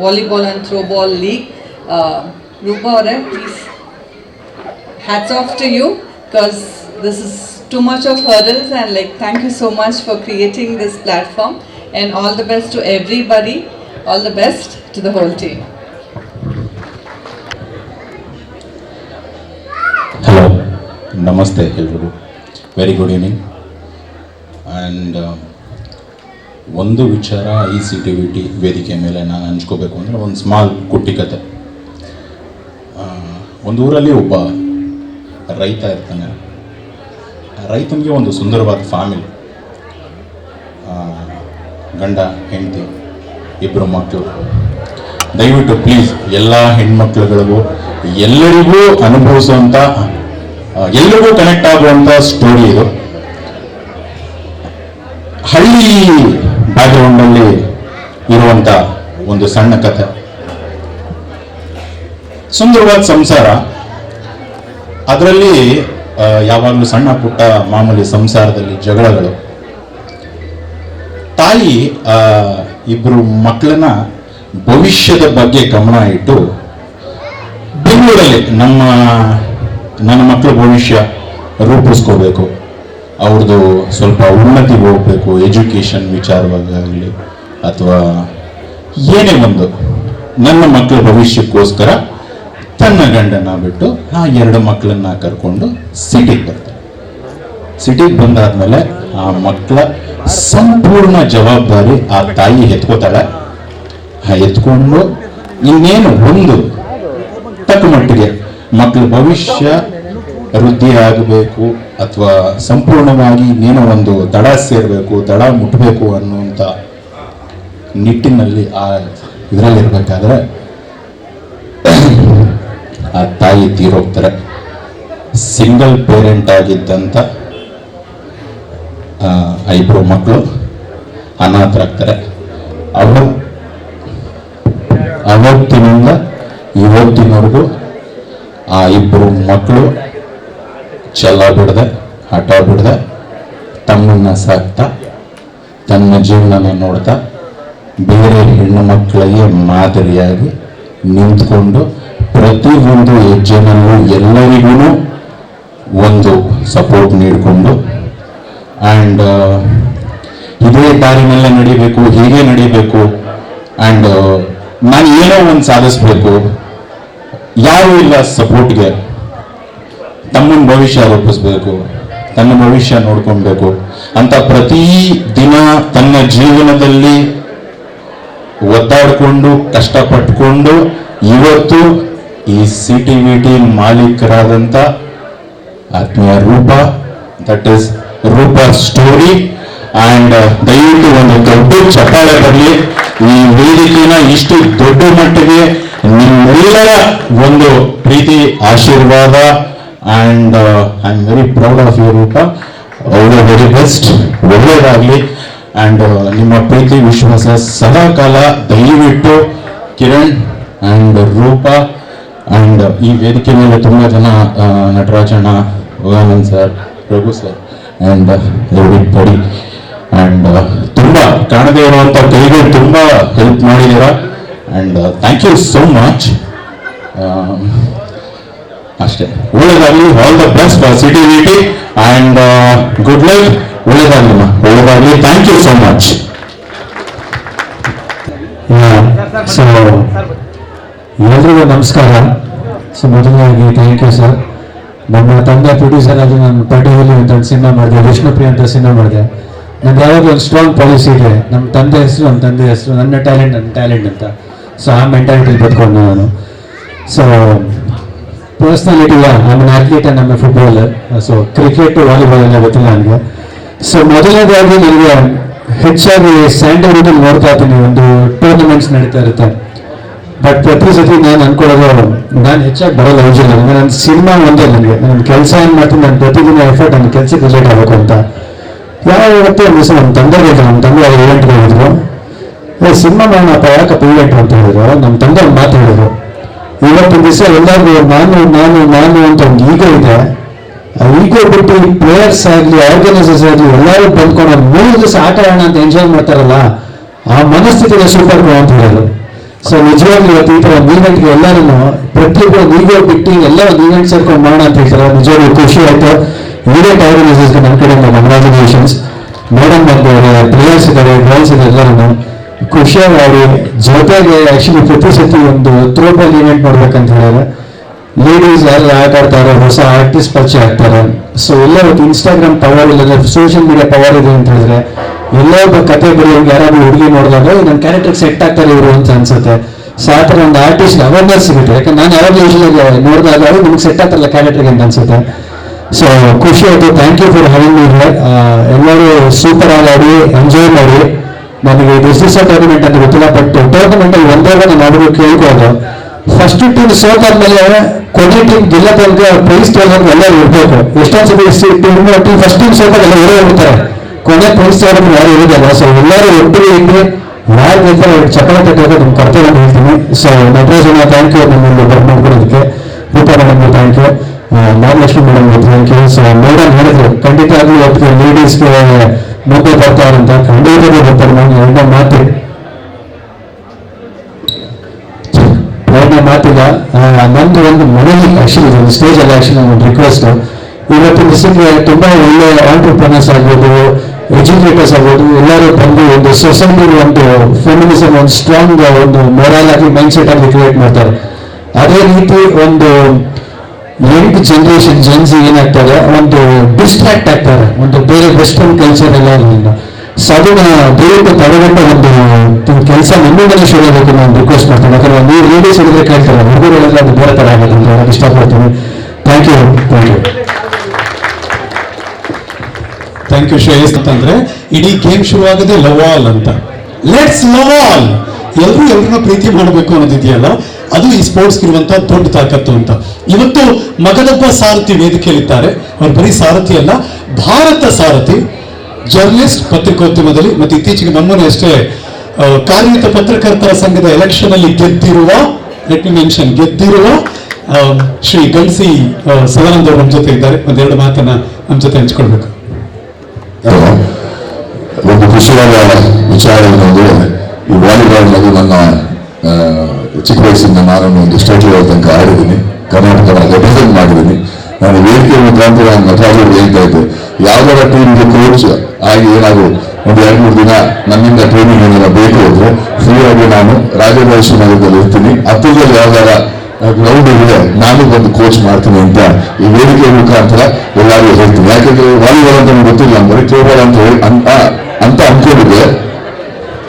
volleyball and throwball league. Roopa ಅವರೇ, please hats off to you, because this is too much of hurdles, and like thank you so much for creating this platform, and all the best to everybody. All the best to the whole team. Hello, ನಮಸ್ತೆ ಎಲ್ರಿಗೂ. Very good evening. And ಒಂದು ವಿಚಾರ ಈ CTVT ವೇದಿಕೆ ಮೇಲೆ ನಾನು ಹಂಚ್ಕೋಬೇಕು ಅಂದರೆ ಒಂದು ಸ್ಮಾಲ್ ಕುಟ್ಟಿ ಕತೆ. ಒಂದು ಊರಲ್ಲಿ ಒಬ್ಬ ರೈತ ಇರ್ತಾನೆ. ರೈತನಿಗೆ ಒಂದು ಸುಂದರವಾದ ಫ್ಯಾಮಿಲಿ, ಗಂಡ ಹೆಂಡತಿ, ಇಬ್ಬರು ಮಕ್ಕಳು. ದಯವಿಟ್ಟು ಪ್ಲೀಸ್ ಎಲ್ಲ ಹೆಣ್ಮಕ್ಳುಗಳಿಗೂ ಎಲ್ಲರಿಗೂ ಅನುಭವಿಸುವಂಥ, ಎಲ್ರಿಗೂ ಕನೆಕ್ಟ್ ಆಗುವಂಥ ಸ್ಟೋರಿ ಇದು. ಹಳ್ಳಿ ಬ್ಯಾಕ್ಗ್ರೌಂಡಲ್ಲಿ ಇರುವಂಥ ಒಂದು ಸಣ್ಣ ಕಥೆ. ಸುಂದರವಾದ ಸಂಸಾರ, ಅದರಲ್ಲಿ ಯಾವಾಗಲೂ ಸಣ್ಣ ಪುಟ್ಟ ಮಾಮೂಲಿ ಸಂಸಾರದಲ್ಲಿ ಜಗಳಗಳು. ತಾಯಿ ಇಬ್ಬರು ಮಕ್ಕಳನ್ನ ಭವಿಷ್ಯದ ಬಗ್ಗೆ ಗಮನ ಇಟ್ಟು ಬೆಂಗಳೂರಲ್ಲಿ ನನ್ನ ಮಕ್ಕಳ ಭವಿಷ್ಯ ರೂಪಿಸ್ಕೋಬೇಕು, ಅವ್ರದ್ದು ಸ್ವಲ್ಪ ಉನ್ನತಿಗೆ ಹೋಗ್ಬೇಕು, ಎಜುಕೇಷನ್ ವಿಚಾರವಾಗಲಿ ಅಥವಾ ಏನೇ ಒಂದು, ನನ್ನ ಮಕ್ಕಳ ಭವಿಷ್ಯಕ್ಕೋಸ್ಕರ ತನ್ನ ಗಂಡನ ಬಿಟ್ಟು ಆ 2 ಮಕ್ಕಳನ್ನ ಕರ್ಕೊಂಡು ಸಿಟಿಗೆ ಬರ್ತಾರೆ. ಸಿಟಿಗೆ ಬಂದಾದ್ಮೇಲೆ ಆ ಮಕ್ಕಳ ಸಂಪೂರ್ಣ ಜವಾಬ್ದಾರಿ ಆ ತಾಯಿ ಎತ್ಕೋತಾಳೆ. ಎತ್ಕೊಂಡು ಇನ್ನೇನು ಒಂದು ತಕ್ಕ ಮಟ್ಟಿಗೆ ಮಕ್ಕಳ ಭವಿಷ್ಯ ವೃದ್ಧಿ ಆಗಬೇಕು ಅಥವಾ ಸಂಪೂರ್ಣವಾಗಿ ಇನ್ನೇನೋ ಒಂದು ದಡ ಸೇರಬೇಕು, ದಡ ಮುಟ್ಟಬೇಕು ಅನ್ನುವಂಥ ನಿಟ್ಟಿನಲ್ಲಿ ಆ ಇದರಲ್ಲಿರ್ಬೇಕಾದ್ರೆ ಆ ತಾಯಿ ತೀರೋಗ್ತಾರೆ. ಸಿಂಗಲ್ ಪೇರೆಂಟ್ ಆಗಿದ್ದಂಥ ಇಬ್ಬರು ಮಕ್ಕಳು ಅನಾಥರಾಗ್ತಾರೆ. ಅವತ್ತಿನಿಂದ ಇವತ್ತಿನವರೆಗೂ ಆ ಇಬ್ಬರು ಮಕ್ಕಳು ಛಲ ಬಿಡದೆ, ಹಠ ಬಿಡದೆ, ತಮ್ಮನ್ನ ಸಾಕ್ತಾ, ತನ್ನ ಜೀವನನ ನೋಡ್ತಾ, ಬೇರೆ ಹೆಣ್ಣು ಮಕ್ಕಳಿಗೆ ಮಾದರಿಯಾಗಿ ನಿಂತ್ಕೊಂಡು ಪ್ರತಿಯೊಂದು ಹೆಜ್ಜೆನಲ್ಲೂ ಎಲ್ಲರಿಗೂ ಒಂದು ಸಪೋರ್ಟ್ ನೀಡಿಕೊಂಡು, ಆ್ಯಂಡ್ ಇದೇ ದಾರಿನಲ್ಲೇ ನಡಿಬೇಕು, ಹೀಗೆ ನಡಿಬೇಕು, ಆ್ಯಂಡ್ ನಾನು ಏನೋ ಒಂದು ಸಾಧಿಸ್ಬೇಕು, ಯಾರೂ ಇಲ್ಲ ಸಪೋರ್ಟ್ಗೆ, ತಮ್ಮನ ಭವಿಷ್ಯ ರೂಪಿಸ್ಬೇಕು, ತನ್ನ ಭವಿಷ್ಯ ನೋಡ್ಕೊಳ್ಬೇಕು ಅಂತ ಪ್ರತಿ ದಿನ ತನ್ನ ಜೀವನದಲ್ಲಿ ಒದ್ದಾಡಿಕೊಂಡು ಕಷ್ಟಪಟ್ಟುಕೊಂಡು ಇವತ್ತು ಈ CTVT ಮಾಲೀಕರಾದಂಥ ಆತ್ಮೀಯ Roopa, that is Roopa story. And ದಯವಿಟ್ಟು ಒಂದು ದೊಡ್ಡ ಚಪ್ಪಾಳೆ ಬರಲಿ. ಈ ವೇದಿಕೆನ ಇಷ್ಟು ದೊಡ್ಡ ಮಟ್ಟಿಗೆ ನಿಮ್ಮೆಲ್ಲರ ಒಂದು ಪ್ರೀತಿ, ಆಶೀರ್ವಾದ, and I am very proud of you Roopa. All the very best, ಒಳ್ಳೆಯದಾಗಲಿ. ಆ್ಯಂಡ್ ನಿಮ್ಮ ಪ್ರೀತಿ ವಿಶ್ವಾಸ ಸದಾ ಕಾಲ ದಯವಿಟ್ಟು ಕಿರಣ್ ಆ್ಯಂಡ್ ರೂಪಾ ಆ್ಯಂಡ್ ಈ ವೇದಿಕೆ ಮೇಲೆ ತುಂಬ ಜನ, ನಟರಾಜಣ್ಣ, Yoganand sir, Raghu sir and everybody, and ತುಂಬ ಕಾಣದೇ ಇರುವಂಥ ಕೈಗೆ ತುಂಬ ಹೆಲ್ಪ್ ಮಾಡಿದ್ದೀರಾ. And thank you so much. ಅಷ್ಟೇ, ಒಳ್ಳೆಯದಾಗಲಿ. All the best for CTVT and good life. ಒಳ್ಳೆಯದಾಗಲಿ, ಒಳ್ಳೆಯದಾಗಲಿ. Thank you so much. So ಎಲ್ರಿಗೂ ನಮಸ್ಕಾರ. ಸೊ ಮೊದಲನೇದಾಗಿ ಥ್ಯಾಂಕ್ ಯು ಸರ್. ನಮ್ಮ ತಂದೆ ಪ್ರೊಡ್ಯೂಸರ್ ಆಗಿ ನಾನು ಪೇಟೆಯಲ್ಲಿ ಒಂದು ಸಿನಿಮಾ ಮಾಡಿದೆ, ವಿಷ್ಣುಪ್ರಿಯ ಅಂತ ಸಿನಿಮಾ ಮಾಡಿದೆ. ನಂದು ಯಾವಾಗಲೂ ಒಂದು ಸ್ಟ್ರಾಂಗ್ ಪಾಲಿಸಿ ಇದೆ, ನಮ್ಮ ತಂದೆ ಹೆಸರು ನಮ್ಮ ತಂದೆ ಹೆಸರು, ನನ್ನ ಟ್ಯಾಲೆಂಟ್ ಅಂತ. ಸೊ ಆ ಮೆಂಟಾಲಿಟಿಲಿ ಬದುಕೊಂಡು ನಾನು so personality I on athlete and I footballer. So cricket volleyball ಎಲ್ಲ ಗೊತ್ತಿಲ್ಲ ನನಗೆ. ಸೊ ಮೊದಲನೇದಾಗಿ ನನಗೆ ಹೆಚ್ಚಾಗಿ ಸ್ಯಾಂಡಲ್ವುಡ್ ನೋಡ್ತಾ ಇದ್ದೀನಿ, ಒಂದು ಟೂರ್ನಮೆಂಟ್ಸ್ ನಡೀತಾ ಇರುತ್ತೆ. ಬಟ್ ಪ್ರತಿ ಸತಿ ನಾನು ಅನ್ಕೊಳ್ಳೋದು ನಾನು ಹೆಚ್ಚಾಗಿ ಬರೋಲ್ಲ ಯೂಶಲಿ. ನನ್ನ ಸಿನಿಮಾ ಒಂದೇ, ನನಗೆ ನನ್ನ ಕೆಲಸ ಏನು ಮಾಡ್ತೀನಿ, ನಾನು ಪ್ರತಿದಿನ ಎಫರ್ಟ್ ನನ್ನ ಕೆಲಸಕ್ಕೆ ರಿಲೇಟ್ ಆಗಬೇಕು ಅಂತ. ಯಾವತ್ತೂ ಒಂದು ದಿವಸ ನಮ್ಮ ತಂದೆ ಈವೆಂಟ್ಗೆ ಹೇಳಿದ್ರು, ಸಿನಿಮಾ ಮಾಡೋಣಪ್ಪ, ಯಾಕಪ್ಪ ಈವೆಂಟ್ ಅಂತ ಹೇಳಿದ್ರು. ನಮ್ಮ ತಂದೆ ಒಂದು ಮಾತು ಹೇಳಿದ್ರು, ಇವತ್ತಿನ ದಿವಸ ಎಲ್ಲರಿಗೂ ನಾನು ಅಂತ ಒಂದು ಈಗೋ ಇದೆ, ಆ ಈಗೋ ಬಿಟ್ಟು ಈ ಪ್ಲೇಯರ್ಸ್ ಆಗಲಿ ಆರ್ಗನೈಸರ್ಸ್ ಆಗಲಿ ಎಲ್ಲರೂ ಬಂದ್ಕೊಂಡು 3 ದಿವಸ ಆಟ ಆಡೋಣ ಅಂತ ಎಂಜಾಯ್ ಮಾಡ್ತಾರಲ್ಲ, ಆ ಮನಸ್ಥಿತಿಗೆ ಸೂಪರ್ ಅಂತ ಹೇಳಿದ್ರು. ಸೊ ನಿಜವಾಗ್ಲೂ ಇವತ್ತು ಈ ಥರ ಒಂದು ಈವೆಂಟ್ಗೆ ಎಲ್ಲರೂ ಪ್ರತಿಯೊಬ್ಬರು ಒಂದು ಈಗೋ ಬಿಟ್ಟು ಎಲ್ಲ ಒಂದು ಈವೆಂಟ್ ಸೇರ್ಕೊಂಡು ಮಾಡೋಣ ಅಂತ ಹೇಳ್ತಾರೆ. ನಿಜವಾಗ್ಲೂ ಖುಷಿ ಆಯಿತು. ಈವೆಂಟ್ ಆರ್ಗನೈಸರ್ಸ್ಗೆ ನನ್ನ ಕಡೆಯಿಂದ ಕಂಗ್ರಾಚುಲೇಷನ್ಸ್. ಮೇಡಮ್ ಬಂದವರು, ಪ್ಲೇಯರ್ಸ್ ಇದ್ದಾರೆ, ಗರ್ಲ್ಸ್ ಇದೆ, ಎಲ್ಲರೂ ಖುಷಿಯಾಗಿ ಆಡಿ. ಜೊತೆಗೆ ಆ್ಯಕ್ಚುಲಿ ಪ್ರತಿ ಸತಿ ಒಂದು ಥ್ರೋಬಾಲ್ ಈವೆಂಟ್ ಮಾಡ್ಬೇಕಂತ ಹೇಳಿದ್ರೆ ಲೇಡೀಸ್ ಯಾರು ಆಟ ಆಡ್ತಾರೆ, ಹೊಸ ಆರ್ಟಿಸ್ಟ್ ಪರಿಚಯ ಆಗ್ತಾರೆ. ಸೊ ಎಲ್ಲ ಇವತ್ತು ಇನ್ಸ್ಟಾಗ್ರಾಮ್ ಪವರ್ ಇಲ್ಲ, ಸೋಷಿಯಲ್ ಮೀಡಿಯಾ ಪವರ್ ಇದೆ ಅಂತ ಹೇಳಿದ್ರೆ ಎಲ್ಲೋ ಒಬ್ಬ ಕತೆ ಬರೆಯೋಂಗೆ ಯಾರಾದ್ರೂ ಹುಡುಗಿ ನೋಡಿದಾಗ ನನ್ನ ಕ್ಯಾರೆಕ್ಟರ್ಗೆ ಸೆಟ್ ಆಗ್ತಾರೆ ಇವರು ಅಂತ ಅನ್ಸುತ್ತೆ. ಸೊ ಆ ಥರ ಒಂದು ಆರ್ಟಿಸ್ಟ್ ಅವೇರ್ನೆಸ್ ಸಿಗುತ್ತೆ. ಯಾಕಂದ್ರೆ ನಾನು ಯಾವಾಗಲೂ ಯೂಶಲಿ ನೋಡಿದಾಗ ನಿಮ್ಗೆ ಸೆಟ್ ಆಗ್ತಾರಲ್ಲ ಕ್ಯಾರೆಕ್ಟರ್ಗೆ ಅಂತ ಅನ್ಸುತ್ತೆ. ಸೊ ಖುಷಿ ಆಯಿತು. Thank you for having me here. ಎಲ್ಲರೂ ಸೂಪರ್ ಆಗಿ ಆಡಿ ಎಂಜಾಯ್ ಮಾಡಿ. ನನಗೆ ದಿವಸ ಟೂರ್ನಮೆಂಟ್ ಅಂತ ಗೊತ್ತಿಲ್ಲ, ಬಟ್ ಟೂರ್ನಮೆಂಟಲ್ಲಿ ಒಂದೇ ನಾನು ಆಡೋದು ಕೇಳ್ಕೊಳ್ಳೋದು, ಫಸ್ಟ್ ಟೀಮ್ ಸೋತಾದ್ಮೇಲೆ ಕೊನೆ ಟೀಮ್ ಗೆಲ್ಲ ತನಕ ಪ್ರೈಸ್ ತಗೊಂಡು ಎಲ್ಲ ಇರಬೇಕು. ಎಷ್ಟೊಂದು ಸತಿ ಟೀಮ್ ಫಸ್ಟ್ ಟೀಮ್ ಸೋತಾಗ ಎಲ್ಲ ಹೊರಗೆ ಹೋಗ್ತಾರೆ, ಕೊನೆ ಪ್ರೈಸ್ ತಗೊಂಡು ಯಾರು ಇರೋದಲ್ಲ. ಸೊ ಎಲ್ಲರೂ ಒಟ್ಟಿಗೆ ಇದ್ದು ಯಾರು ಗೆಲ್ತಾರೆ ಅವ್ರಿಗೆ ಚಪ್ಪಾಳೆ ತಟ್ಟೋದು ನಮ್ಮ ಕರ್ತವ್ಯ ಅಂತ ಹೇಳ್ತೀನಿ. ಸೊ ನಟರಾಜನ ಥ್ಯಾಂಕ್ ಯು, ನಮ್ಮಲ್ಲಿ ಬರ್ಕ್ ಮಾಡ್ಕೊಡೋದಕ್ಕೆ. ರೂಪಾ ಮೇಡಮ್ಗೆ ಥ್ಯಾಂಕ್ ಯು, ನಾಗಲಕ್ಷ್ಮಿ ಮೇಡಮ್ಗೆ ಥ್ಯಾಂಕ್ ಯು. ಸೊ ಮೇಡಮ್ ಹೇಳಿದ್ರು ಖಂಡಿತವಾಗ್ಲೂ ಒಟ್ಟಿಗೆ ಲೇಡೀಸ್ಗೆ ಮುಂದೆ ಬರ್ತಾರಂತ, ಖಂಡಿತವಾಗ್ಲೂ ಬರ್ತಾರೆ. ನಾನು ಎರಡನೇ ಮಾತಿಲ್ಲ. ನಂದು ಒಂದು ಮನೇಲಿ ಆಕ್ಚುಲಿ ಒಂದು ಸ್ಟೇಜ್ ಅಲ್ಲಿ ಆಕ್ಚುಲಿ ಒಂದು ರಿಕ್ವೆಸ್ಟ್, ಇವತ್ತಿನ ದಿವಸಕ್ಕೆ ತುಂಬಾ ಒಳ್ಳೆ ಆಂಟ್ರಪ್ರನರ್ಸ್ ಆಗ್ಬೋದು, ಎಜುಕೇಟರ್ಸ್ ಆಗ್ಬೋದು, ಎಲ್ಲರೂ ಬಂದು ಒಂದು ಸೊಸೈಟಿ ಒಂದು ಫೆಮಿನಿಸಮ್ ಒಂದು ಸ್ಟ್ರಾಂಗ್ ಒಂದು ಮೊರಲ್ ಆಗಿ ಮೈಂಡ್ ಸೆಟ್ ಆಗಿ ಕ್ರಿಯೇಟ್ ಮಾಡ್ತಾರೆ. ಅದೇ ರೀತಿ ಒಂದು ಯಂಗ್ ಜನರೇಷನ್ ಜನ್ಸಿ ಏನಾಗ್ತಾರೆ, ಒಂದು ಡಿಸ್ಟ್ರಾಕ್ಟ್ ಆಗ್ತಾರೆ ಒಂದು ಬೇರೆ ವೆಸ್ಟರ್ನ್ ಕಲ್ಚರ್ ಎಲ್ಲ. ಸೊ ಅದನ್ನ ದಯವಿಟ್ಟು ತಡೆಗಟ್ಟ ಒಂದು ಕೆಲಸ ನಿಮ್ಮಿಂದಲೇ ಶುರು ಆಗಬೇಕು ನಾನು ರಿಕ್ವೆಸ್ಟ್ ಮಾಡ್ತೀನಿ. ಯಾಕಂದ್ರೆ ನೀವು ಲೇಡೀಸ್ ಹೇಳಿದ್ರೆ ಕೇಳ್ತಾರೆ, ಹುಡುಗರು ಹೇಳಿದ್ರೆ ಅದು ಬೇರೆ ಥರ ಆಗುತ್ತೆ ಅಂತ ನಾನು ಇಷ್ಟಪಡ್ತೀನಿ. Thank you. Thank you Shreyas. ಅಂತಂದ್ರೆ ಇಡೀ ಗೇಮ್ ಶುರುವಾಗದೆ ಲವ್ ಆಲ್ ಅಂತ, ಲೆಟ್ಸ್ ಲವ್ ಆಲ್, ಎಲ್ಲರನ್ನ ಪ್ರೀತಿ ಮಾಡಬೇಕು ಅನ್ನೋದಿದೆಯಲ್ಲ, ಅದು ಈ ಸ್ಪೋರ್ಟ್ಸ್ ಇರುವಂತ ದೊಡ್ಡ ತಾಕತ್ತು ಅಂತ. ಇವತ್ತು ಮಗದೊಬ್ಬ ಸಾರಥಿ ವೇದಿಕೆಯಲ್ಲಿದ್ದಾರೆ. ಅವ್ರು ಬರೀ ಸಾರಥಿ ಅಲ್ಲ, ಭಾರತ ಸಾರಥಿ, ಜರ್ನಲಿಸ್ಟ್, ಪತ್ರಿಕೋದ್ಯಮದಲ್ಲಿ ಮತ್ತು ಇತ್ತೀಚೆಗೆ ನಮ್ಮನೆ ಅಷ್ಟೇ ಕಾರ್ಯನಿರತ ಪತ್ರಕರ್ತರ ಸಂಘದ ಎಲೆಕ್ಷನ್ ಅಲ್ಲಿ ಗೆದ್ದಿರುವ ಶ್ರೀ ಗಲ್ಸಿ ಸದಾನಂದ ಅವರು ನಮ್ಮ ಜೊತೆ ಇದ್ದಾರೆ. ಒಂದೆರಡು ಮಾತನ್ನ ನಮ್ಮ ಜೊತೆ ಹಂಚ್ಕೊಳ್ಬೇಕು. ಒಂದು ಖುಷಿಯಾದ ವಿಚಾರ ಏನಂದ್ರೆ, ಈ ವಾಲಿಬಾಲ್ ನಲ್ಲಿ ನನ್ನ ಚಿಕ್ಕ ವಯಸ್ಸಿಂದ ನಾನು ಒಂದು ಸ್ಟೇಟ್ ಲೆವೆಲ್ ತನಕ ಆಡಿದ್ದೀನಿ, ಕರ್ನಾಟಕ ರೆಪ್ರೆಸೆಂಟ್ ಮಾಡಿದ್ದೀನಿ. ನಾನು ವೇದಿಕೆ ಮುಖಾಂತರ ನಾನು ನಟರಾಜರು ಹೇಳ್ತಾ ಇದ್ದೆ, ಯಾವ್ದಾರ ಟೀಮ್ಗೆ ಕೋಚ್ ಆಗಿ ಏನಾದ್ರು ಒಂದು 2-3 ದಿನ ನನ್ನಿಂದ ಟ್ರೈನಿಂಗ್ ಏನಾರ ಬೇಕು ಅಂದ್ರೆ ಫ್ರೀ ಆಗಿ ನಾನು ರಾಜರಾಜೇಶ್ವರಿ ನಗರದಲ್ಲಿ ಇರ್ತೀನಿ, ಹತ್ತಿರದಲ್ಲಿ ಯಾವ್ದಾರ ಗ್ರೌಂಡ್ ಇದೆ ನಾನು ಬಂದು ಕೋಚ್ ಮಾಡ್ತೀನಿ ಅಂತ ಈ ವೇದಿಕೆ ಮುಖಾಂತರ ಎಲ್ಲರಿಗೂ ಹೇಳ್ತೀನಿ. ಯಾಕಂದ್ರೆ ವಾಲಿಬಾಲ್ ಅಂತ ನಮ್ಗೆ ಗೊತ್ತಿಲ್ಲ, ಬರೀ ಥ್ರೋಬಾಲ್ ಅಂತ ಹೇಳಿ ಅಂತ ಅನ್ಕೊಂಡಿದ್ದೆ.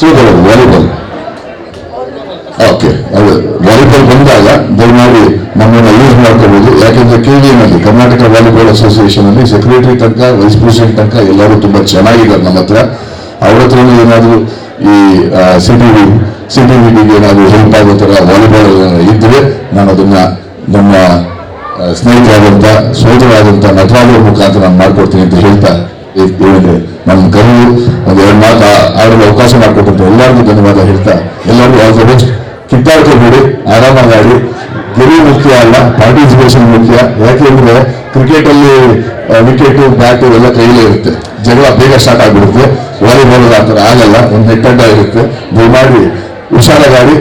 ಥ್ರೋಬಾಲ್ ಅದು ವಾಲಿಬಾಲ್. ಓಕೆ, ಅದು ವಾಲಿಬಾಲ್ ಬಂದಾಗ ದಯಮಾಡಿ ನಮ್ಮನ್ನ ಯೂಸ್ ಮಾಡ್ಕೋಬಹುದು. ಯಾಕೆಂದ್ರೆ KVM ಅಲ್ಲಿ ಕರ್ನಾಟಕ ವಾಲಿಬಾಲ್ ಅಸೋಸಿಯೇಷನ್ ಅಲ್ಲಿ ಸೆಕ್ರೆಟರಿ ತನಕ ವೈಸ್ ಪ್ರೆಸಿಡೆಂಟ್ ತನಕ ಎಲ್ಲರೂ ತುಂಬಾ ಚೆನ್ನಾಗಿದ್ದಾರೆ ನಮ್ಮ ಹತ್ರ. ಅವ್ರ ಹತ್ರನೂ ಏನಾದ್ರು ಈ CTVಗೆ ಏನಾದ್ರು ಹೆಲ್ಪ್ ಆಗೋ ತರ ವಾಲಿಬಾಲ್ ಇದ್ರೆ ನಾನು ಅದನ್ನ ನಮ್ಮ ಸ್ನೇಹಿತರಾದಂತ ಸೋದರಾದಂತ ನಟರಾಜರ ಮುಖಾಂತರ ನಾನು ಮಾಡ್ಕೊಡ್ತೀನಿ ಅಂತ ಹೇಳ್ತಾ ಹೇಳಿದ್ರೆ ನನ್ನ ಕರೆದು ಒಂದೆರಡು ಮಾತು ಆಡಲು ಅವಕಾಶ ಮಾಡಿಕೊಟ್ಟಂತ ಎಲ್ಲರಿಗೂ ಧನ್ಯವಾದ ಹೇಳ್ತಾ, ಎಲ್ಲರಿಗೂ ಆಲ್ ದ ಬೆಸ್ಟ್. ಕಿತ್ತಾಡ್ಕೋಬೇಡಿ, ಆರಾಮಾಗಿ ಆಡಿ. ಗೆಲುವು ಮುಖ್ಯ ಅಲ್ಲ, ಪಾರ್ಟಿಸಿಪೇಷನ್ ಮುಖ್ಯ. ಯಾಕೆಂದ್ರೆ ಕ್ರಿಕೆಟ್ ಅಲ್ಲಿ ವಿಕೆಟ್ ಬ್ಯಾಟ್ ಎಲ್ಲ ಕೈಲೇ ಇರುತ್ತೆ, ಜಗಳ ಬೇಗ ಸ್ಟಾರ್ಟ್ ಆಗ್ಬಿಡುತ್ತೆ. ವಾಲಿಬಾಲ್ ಆ ಥರ ಆಗಲ್ಲ, ಒಂದು ನೆಟ್ಟಡ್ಡ ಇರುತ್ತೆ. ದಯಮಾಡಿ ಹುಷಾರಾಗಿ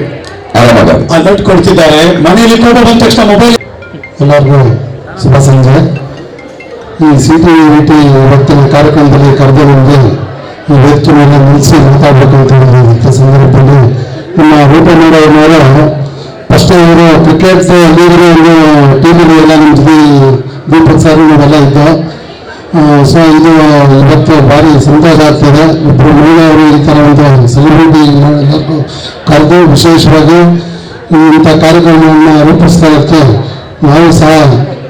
ಆರಾಮಾಗಿ ಅಲರ್ಟ್ ಕೊಡ್ತಿದ್ದಾರೆ. ಮನೆಯಲ್ಲಿ ಕೂಡ ಬಂದ ತಕ್ಷಣ ಮೊಬೈಲ್. ಎಲ್ಲರಿಗೂ ಶುಭ ಸಂಜೆ. ಈ CTVT ಇವತ್ತಿನ ಕಾರ್ಯಕ್ರಮದಲ್ಲಿ ಕರೆದು ನಮಗೆ ಈ ವೇದಿಕೆಯನ್ನು ನಿಲ್ಲಿಸಿ ಮಾತಾಡಬೇಕು ಅಂತ ಹೇಳಿದ ಸಂದರ್ಭದಲ್ಲಿ ನಮ್ಮ ರೂಪ ಮಾಡೋರು ಫಸ್ಟ್ ಇವರು ಕ್ರಿಕೆಟ್ ಲೀಗರು ಟೀಮಲ್ಲಿ ಎಲ್ಲ ನಮ್ಮ ದೀಪಕ್ ಸರ್ ನಾವೆಲ್ಲ ಇದ್ದು. ಸೊ ಇದು ಇವತ್ತು ಭಾರಿ ಸಂತೋಷ ಆಗ್ತದೆ. ಇಬ್ಬರು ಮಹಿಳೆಯರು ಈ ಥರ ಒಂದು ಸೆಲೆಬ್ರಿಟಿ ಎಲ್ಲರಿಗೂ ಕರೆದು ವಿಶೇಷವಾಗಿ ಇಂಥ ಕಾರ್ಯಕ್ರಮವನ್ನು ರೂಪಿಸ್ತಾ ನಾವು ಸಹ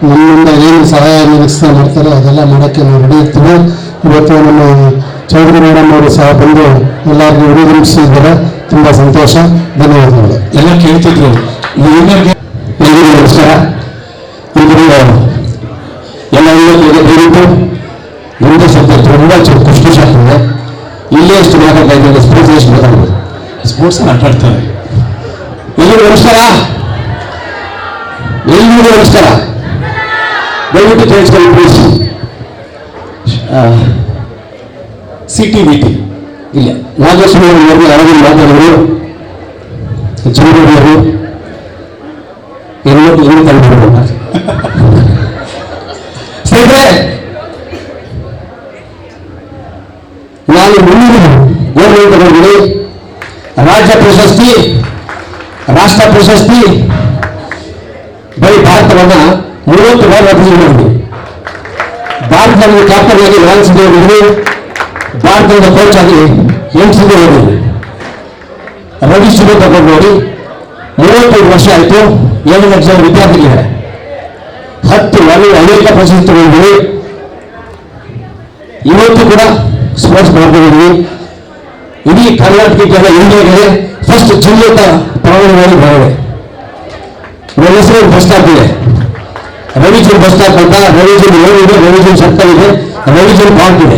ನಮ್ಮಿಂದ ಏನು ಸಹಾಯ ನಿರೀಕ್ಷೆ ಮಾಡ್ತಾರೆ ಅದೆಲ್ಲ ಮಾಡೋಕ್ಕೆ ನಾವು ರೆಡಿ ಇರ್ತೀವಿ. ಇವತ್ತು ನಮ್ಮ ಚೌಧರಿ ಮೇಡಮ್ ಅವರು ಸಹ ಬಂದು ಎಲ್ಲರಿಗೂ ಉಳಿದಿರಿಸಿದ್ದಾರೆ. ತುಂಬ ಸಂತೋಷ, ಧನ್ಯವಾದಗಳು. ಎಲ್ಲ ಕೇಳ್ತಿದ್ರು ಎಲ್ಲರಿಗೂ ನಮಸ್ಕಾರ. ಎಲ್ಲ ದಯವಿಟ್ಟು ಮುಂದೆ ಸ್ವಲ್ಪ ತುಂಬ ಖುಷಿ ಆಗ್ತದೆ. ಇಲ್ಲೇ ಎಷ್ಟು ಮಾತಾಡ್ತಾ ಇದ್ದಾರೆ, ಸ್ಪೋರ್ಟ್ಸ್ ಎಷ್ಟು ಮಾತಾಡ್ಬೋದು, ಸ್ಪೋರ್ಟ್ಸ್ ಆಟ ಆಡ್ತಾರೆ. ಎಲ್ಲರಿಗೂ ನಮಸ್ಕಾರ. ಎಲ್ಲರಿಗೂ ನಮಸ್ಕಾರ. ದಯವಿಟ್ಟು ಕೇಳಿಸ್ಕೊಳ್ಳಿ ಪ್ಲೀಸ್. CTVT ಇಲ್ಲ, ನಾಗೇಶ್ವರ ಅವರು ಯಾರಾದ್ರೂ ಮಾತಾಡಿದ್ರು, ಚಂದ್ರವರು ಇನ್ನೂ ತಂದಿರ್ಬೋದು. ಸ್ನೇಹಿತರೆ, ನಾನು ಮುಂದಿನ ಗೋಲ್ಡ್ ತಗೊಂಡಿದ್ದೀನಿ. ರಾಜ್ಯ ಪ್ರಶಸ್ತಿ, ರಾಷ್ಟ್ರ ಪ್ರಶಸ್ತಿ, ಬರೀ ಭಾರತವನ್ನ 30 ಬಾರಿ ರೆಪ್ರೆಸೆಂಟ್ ಮಾಡಿದ್ವಿ. ಭಾರತದಲ್ಲಿ ಕ್ಯಾಪ್ಟನ್ ಆಗಿ 4 ಸತಿ ಹೋಗಿದ್ವಿ. ಭಾರತದ ಕೋಚ್ ಆಗಿ 8 ಸತಿ ಹೋಗಿದ್ವಿ. ರಜಿಸ್ಟ್ರಿ ತಗೊಂಡು ನೋಡಿ 35 ವರ್ಷ ಆಯಿತು. 7 ಲಕ್ಷ ವಿದ್ಯಾರ್ಥಿಗಳಿದ್ದಾರೆ. 10 ಬಾರಿ ಅನೇಕ ಪ್ರಶಸ್ತಿ ತಗೊಂಡಿದ್ವಿ. ಇವತ್ತು ಕೂಡ ಸ್ಪೋರ್ಟ್ಸ್ ಮಾಡ್ಕೊಂಡಿದ್ವಿ. ಇಡೀ ಕರ್ನಾಟಕಕ್ಕೆಲ್ಲ ಇಂಡಿಯಾಗೆ ಫಸ್ಟ್ ಜಿಲ್ಲೆತ ಪ್ರಮಾಣವಾಗಿ ಬರವೆ. ನನ್ನ ಹೆಸರು ಬಸ್ ಸ್ಟಾಪ್ ಇದೆ, ರವಿಚೂರ್ ಬಸ್ ಸ್ಟಾಪ್ ಅಂತ. ರವಿಚೂರ್ ರೋಡ್ ಇದೆ, ರವಿಚೂರ್ ಸರ್ಕಲ್ ಇದೆ, ರವಿಚೂರ್ ಪಾರ್ಕ್ ಇದೆ.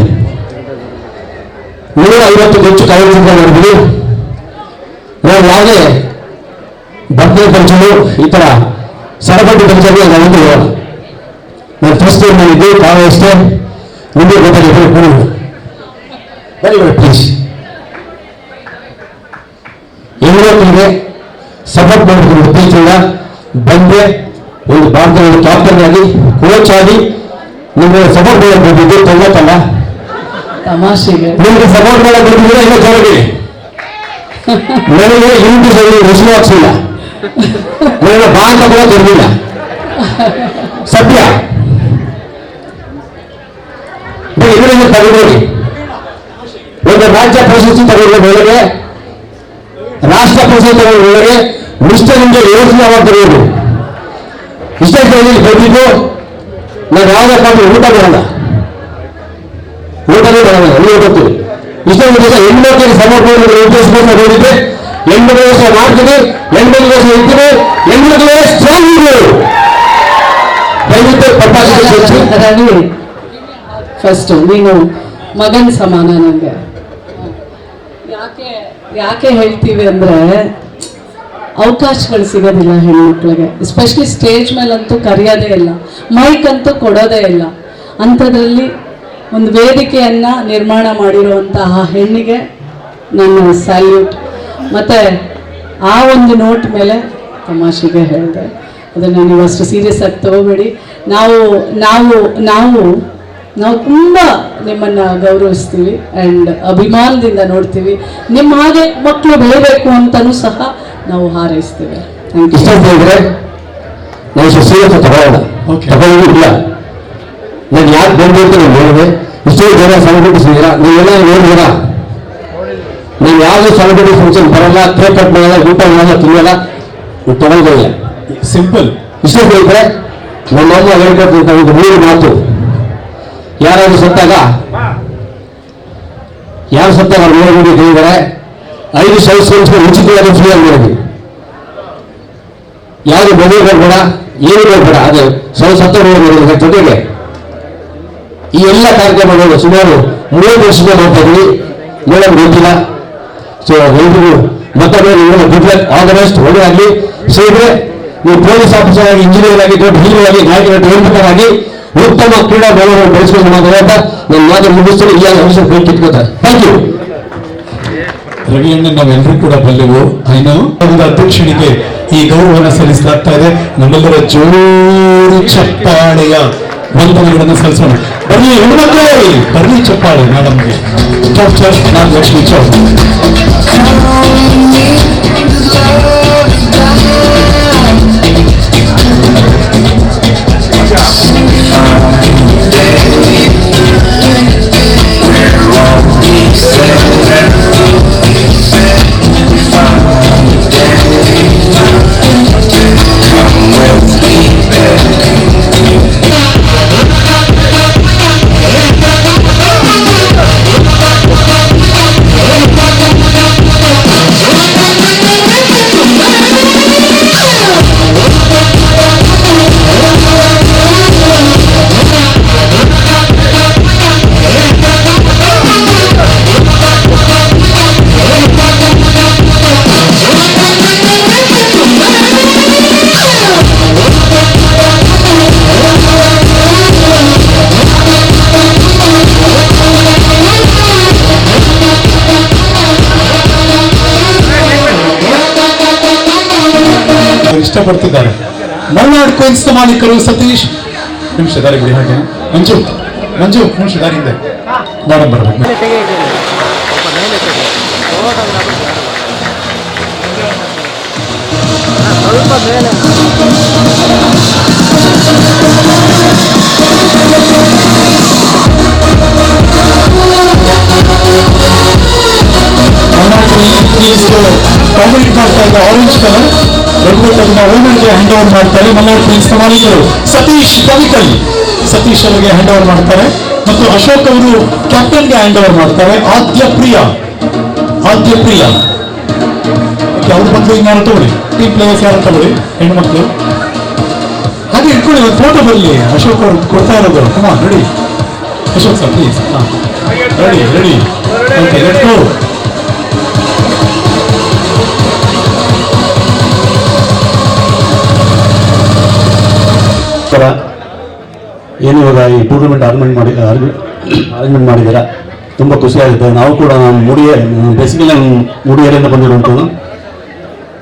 150ಕ್ಕೂ ಹೆಚ್ಚು ಕಾರ್ಯಕ್ರಮ ಮಾಡಿದ್ವಿ. ನಾವು ಯಾವುದೇ ಬರ್ತ್ಡೇ ಫಂಕ್ಷನು ಈ ಥರ ಸರಬರಾಜು ಫಂಕ್ಷನ್ಗೆ ನಾವೊಂದು ನಾನು ಫಸ್ಟ್ ಟೈಮ್ ಮಾಡಿದ್ದೆ. ತಾವು ಅಷ್ಟೇ ನಿಮಗೆ ಗೊತ್ತಾಗಿದೆ. ಬರೀ ಪ್ಲೀಸ್ ಎಲ್ಲರಿಗೆ ಸಪೋರ್ಟ್ ಮಾಡಿದ್ರು. ಇತ್ತೀಚಿನ ಬಂದೆ ಒಂದು ಭಾರತದ ಕ್ಯಾಪ್ಟನ್ ಆಗಿ, ಕೋಚ್ ಆಗಿ ನಿಮಗೆ ಸಪೋರ್ಟ್ ಮಾಡಕ್ಕೆ ಬಂದಿದ್ದು ತೊಂಬತ್ತಲ್ಲ. ತಮಾಷೆಗೆ ನಿಮಗೆ ಸಪೋರ್ಟ್ ಮಾಡಕ್ಕೆ ಬಂದಿದ್ರೆ ಇನ್ನೂ ಜೋರಾಗಿ. ನನಗೆ ಯೂಟ್ಯೂಬಲ್ಲಿ ರುಚಿ ಹಾಕ್ಸಿಲ್ಲ, ನನಗೆ ಭಾರತ ಕೂಡ ತರಲಿಲ್ಲ. ಸತ್ಯ ಇದರಿಂದ ತಗೊಂಡೋಗಿ ಒಂದು ರಾಜ್ಯ ಪ್ರಶಸ್ತಿ ತಗೊಂಡೊಳಗೆ, ರಾಷ್ಟ್ರ ಪ್ರಶಸ್ತಿ ತಗೊಂಡೊಳಗೆ ನಿಷ್ಠೆಯಿಂದ ಯೋಚನೆ ಮಾಡ್ತಿರೋದು. ಇಷ್ಟೇ ಬಂದಿದ್ದು ನಾನು ಯಾವುದೇ ಕಾರಣ ಊಟ ಬರಲ್ಲ, ಊಟನೇ ಬರಲ್ಲ. ನೀವು ಗೊತ್ತು. ಇಷ್ಟೇ ಹೆಣ್ಮಕ್ಳಿಗೆ ಸಪೋರ್ಟ್ ಮಾಡಿ ಉದ್ದೇಶದಿಂದ ಹೋಗಿದ್ದೆ. 80 ವರ್ಷ ಮಾಡ್ತೀನಿ, 80 ವರ್ಷ ಇರ್ತೀನಿ, 80 ವರ್ಷ ಸ್ಟ್ರಾಂಗ್ ಇದ್ರು. ದಯವಿಟ್ಟು ರವಿ, ಫಸ್ಟ್ ನೀನು ಮಗನ ಸಮಾನ ನನಗೆ. ಯಾಕೆ ಹೇಳ್ತೀವಿ ಅಂದ್ರೆ ಅವಕಾಶಗಳು ಸಿಗೋದಿಲ್ಲ ಹೆಣ್ಮಕ್ಳಿಗೆ. ಎಸ್ಪೆಷಲಿ ಸ್ಟೇಜ್ ಮೇಲಂತೂ ಕರೆಯೋದೇ ಇಲ್ಲ, ಮೈಕ್ ಅಂತೂ ಕೊಡೋದೇ ಇಲ್ಲ. ಅಂಥದ್ರಲ್ಲಿ ಒಂದು ವೇದಿಕೆಯನ್ನ ನಿರ್ಮಾಣ ಮಾಡಿರುವಂತಹ ಹೆಣ್ಣಿಗೆ ನನ್ನ ಸ್ಯಾಲ್ಯೂಟ್. ಮತ್ತು ಆ ಒಂದು ನೋಟ್ ಮೇಲೆ ತಮಾಷೆಗೆ ಹೇಳಿದೆ, ಅದನ್ನು ನೀವು ಅಷ್ಟು ಸೀರಿಯಸ್ ಆಗಿ ತಗೋಬೇಡಿ. ನಾವು ನಾವು ನಾವು ನಾವು ತುಂಬ ನಿಮ್ಮನ್ನು ಗೌರವಿಸ್ತೀವಿ ಆ್ಯಂಡ್ ಅಭಿಮಾನದಿಂದ ನೋಡ್ತೀವಿ. ನಿಮ್ಮ ಹಾಗೆ ಮಕ್ಕಳು ಬೆಳಿಬೇಕು ಅಂತಲೂ ಸಹ ನಾವು ಹಾರೈಸ್ತೀವಿ. Thank you. ಇಷ್ಟ ಇದ್ರೆ ನಾನು ಸೀರಿಯಸ್ ತಗೊಳ್ಳೋದಿಲ್ಲ. ನಾನು ಯಾಕೆ ಬಂದೆ ಅಂತ ನಾನು ಹೇಳಿದೆ. ಇಷ್ಟೇ ಜನ ಸಂಘಟಿಸಿದ್ದೀರಾ, ನೀವೆಲ್ಲ ನೋಡಿದ್ದೀರಾ. ನೀವು ಯಾವುದೇ ಸಂಘಟನೆ ಫಂಕ್ಷನ್ ಬರಲ್ಲ, ಕೇಕ್ ಕಟ್ ಮಾಡಲ್ಲ, ಊಟ ಮಾಡಲ್ಲ, ತಿನ್ನಲ್ಲ, ನೀವು ತಗೊಳ್ಳೋದಿಲ್ಲ. ಸಿಂಪಲ್. ಇಷ್ಟೇ ಸ್ನೇಹಿತರೆ, ನಮ್ಮಮ್ಮ ಹೇಳ್ಕೊಡ್ತಿದ್ದ ಒಂದು 3 ಮಾತು. ಯಾರಾದ್ರೂ ಸತ್ತಾಗ ಯಾರು ಸತ್ತಾಗ ಅವ್ರು ನೋಡ್ಬಿಟ್ಟು ಹೇಳಿದ್ದಾರೆ 5 ಸಂಸ್ಥೆ ಉಚಿತವಾಗಿ ಫ್ರೀ ಆಗಿ ನೋಡಿದ್ವಿ. ಯಾವುದು ಮದುವೆ ಬೇಡ, ಏನು ಬೇಡ, ಅದು ಸತ್ತ ನೋಡೋದ್ರ ಜೊತೆಗೆ ಈ ಎಲ್ಲ ಕಾರ್ಯಕ್ರಮಗಳು ಸುಮಾರು 30 ವರ್ಷದಿಂದ ಮಾಡ್ತಾ ಇದ್ವಿ. ಮೇಡಮ್ ಗೊತ್ತಿಲ್ಲ. ಸೊ ಎಲ್ರಿಗೂ ಮತ್ತೊಮ್ಮೆ good luck, all the best, ಒಳ್ಳೆ ಆಗಲಿ. ಸೇರಿದ್ರೆ ನೀವು ಪೊಲೀಸ್ ಆಫೀಸರ್ ಆಗಿ, ಇಂಜಿನಿಯರ್ ಆಗಿ, ದೊಡ್ಡ ಹೀರೋ ಆಗಿ, ನಾಯಕರಾಗಿ, ಹೇಳ್ಬೇಕಾಗಿ ಉತ್ತಮ ಕ್ರೀಡಾ ಮೌಲ್ಯವನ್ನು ಬೆಳೆಸ್ಕೊಂಡು ಮಾತಾಡ ಅಂತ ನನ್ನ ಮಾತು ಮುಗಿಸ್ತೀನಿ. ಈ ಅಂಶ ಕಿಟ್ಕೋತಾರೆ. Thank you. ರವಿಯಣ್ಣ, ನಾವೆಲ್ಲರೂ ಕೂಡ ಬಲ್ಲೆವು. ಒಂದು ಅಧ್ಯಕ್ಷನಿಗೆ ಈ ಗೌರವವನ್ನು ಸಲ್ಲಿಸಲಾಗ್ತಾ ಇದೆ. ನಮ್ಮೆಲ್ಲರ ಜೋರು ಚಪ್ಪಾಳೆಯ ವಂದನೆಗಳನ್ನು ಸಲ್ಲಿಸೋಣ. ಬರಲಿ ಹೆಣ್ಮಕ್ಳೇ, ಬರಲಿ ಚಪ್ಪಾಳೆ ಮೇಡಮ್ಗೆ. ನಾನು ಲಕ್ಷ್ಮೀ ಚೌಕ್. We're all ಅವ್ರು ಇಷ್ಟಪಡ್ತಿದ್ದಾರೆ. ಮಲ್ನಾಡ್ ಕ್ವೀನ್ಸ್ ಮಾಲೀಕರು ಸತೀಶ್, ನಿಮಿಷ ದಾರಿ ಬಿಡಿ. ಹಾಗೆ ಮಂಜು ನಿಮಿಷ ದಾರಿ ಹಿಂದೆ ಮೇಡಮ್ ಬರ್ಬೇಕು. ಸ್ವಲ್ಪ ಮೇಲೆ ಕಾಂಪ್ಲೀಟ್ ಮಾಡ್ತಾ ಇದ್ದ ಆರೆಂಜ್ ಕಲರ್ ಅದನ್ನ ಓಮನ್ಗೆ ಹ್ಯಾಂಡ್ ಓವರ್ ಮಾಡ್ತಾರೆ. ಮಲ್ನಾಡ್ ಕ್ವೀನ್ಸ್ ಮಾಲೀಕರು ಸತೀಶ್ ಕವಿಕಲ್, ಸತೀಶ್ ಅವರಿಗೆ ಹ್ಯಾಂಡ್ ಓವರ್ ಮಾಡ್ತಾರೆ ಮತ್ತು ಅಶೋಕ್ ಅವರು ಕ್ಯಾಪ್ಟನ್ಗೆ ಹ್ಯಾಂಡ್ ಓವರ್ ಮಾಡ್ತಾರೆ. ಆದ್ಯ ಪ್ರಿಯಾ ಅವ್ರ ಬಂದು ಇನ್ನಾರು ತಗೊಳ್ಳಿ, ಟೀಮ್ ಪ್ಲೇಯರ್ಸ್ ಯಾರು ತಗೊಳ್ಳಿ, ಹೆಣ್ಮಕ್ಳು ಹಾಗೆ ಇಟ್ಕೊಳ್ಳಿ. ಒಂದು ಫೋಟೋ ಬರಲಿ, ಅಶೋಕ್ ಅವ್ರು ಕೊಡ್ತಾ ಇರೋದು. Comma ready Ashok sir please. Ready okay let's go. ಏನು ಇವಾಗ ಈ ಟೂರ್ನಮೆಂಟ್ ಅರೇಂಜ್ಮೆಂಟ್ ಮಾಡಿದ್ದೀರಾ, ತುಂಬ ಖುಷಿಯಾಗುತ್ತೆ. ನಾವು ಕೂಡ ಬೇಸಿಕಲಿ ನಾನು ಮೂಡಿಗೆರೆಯಿಂದ ಬಂದಿರುವಂಥದ್ದು.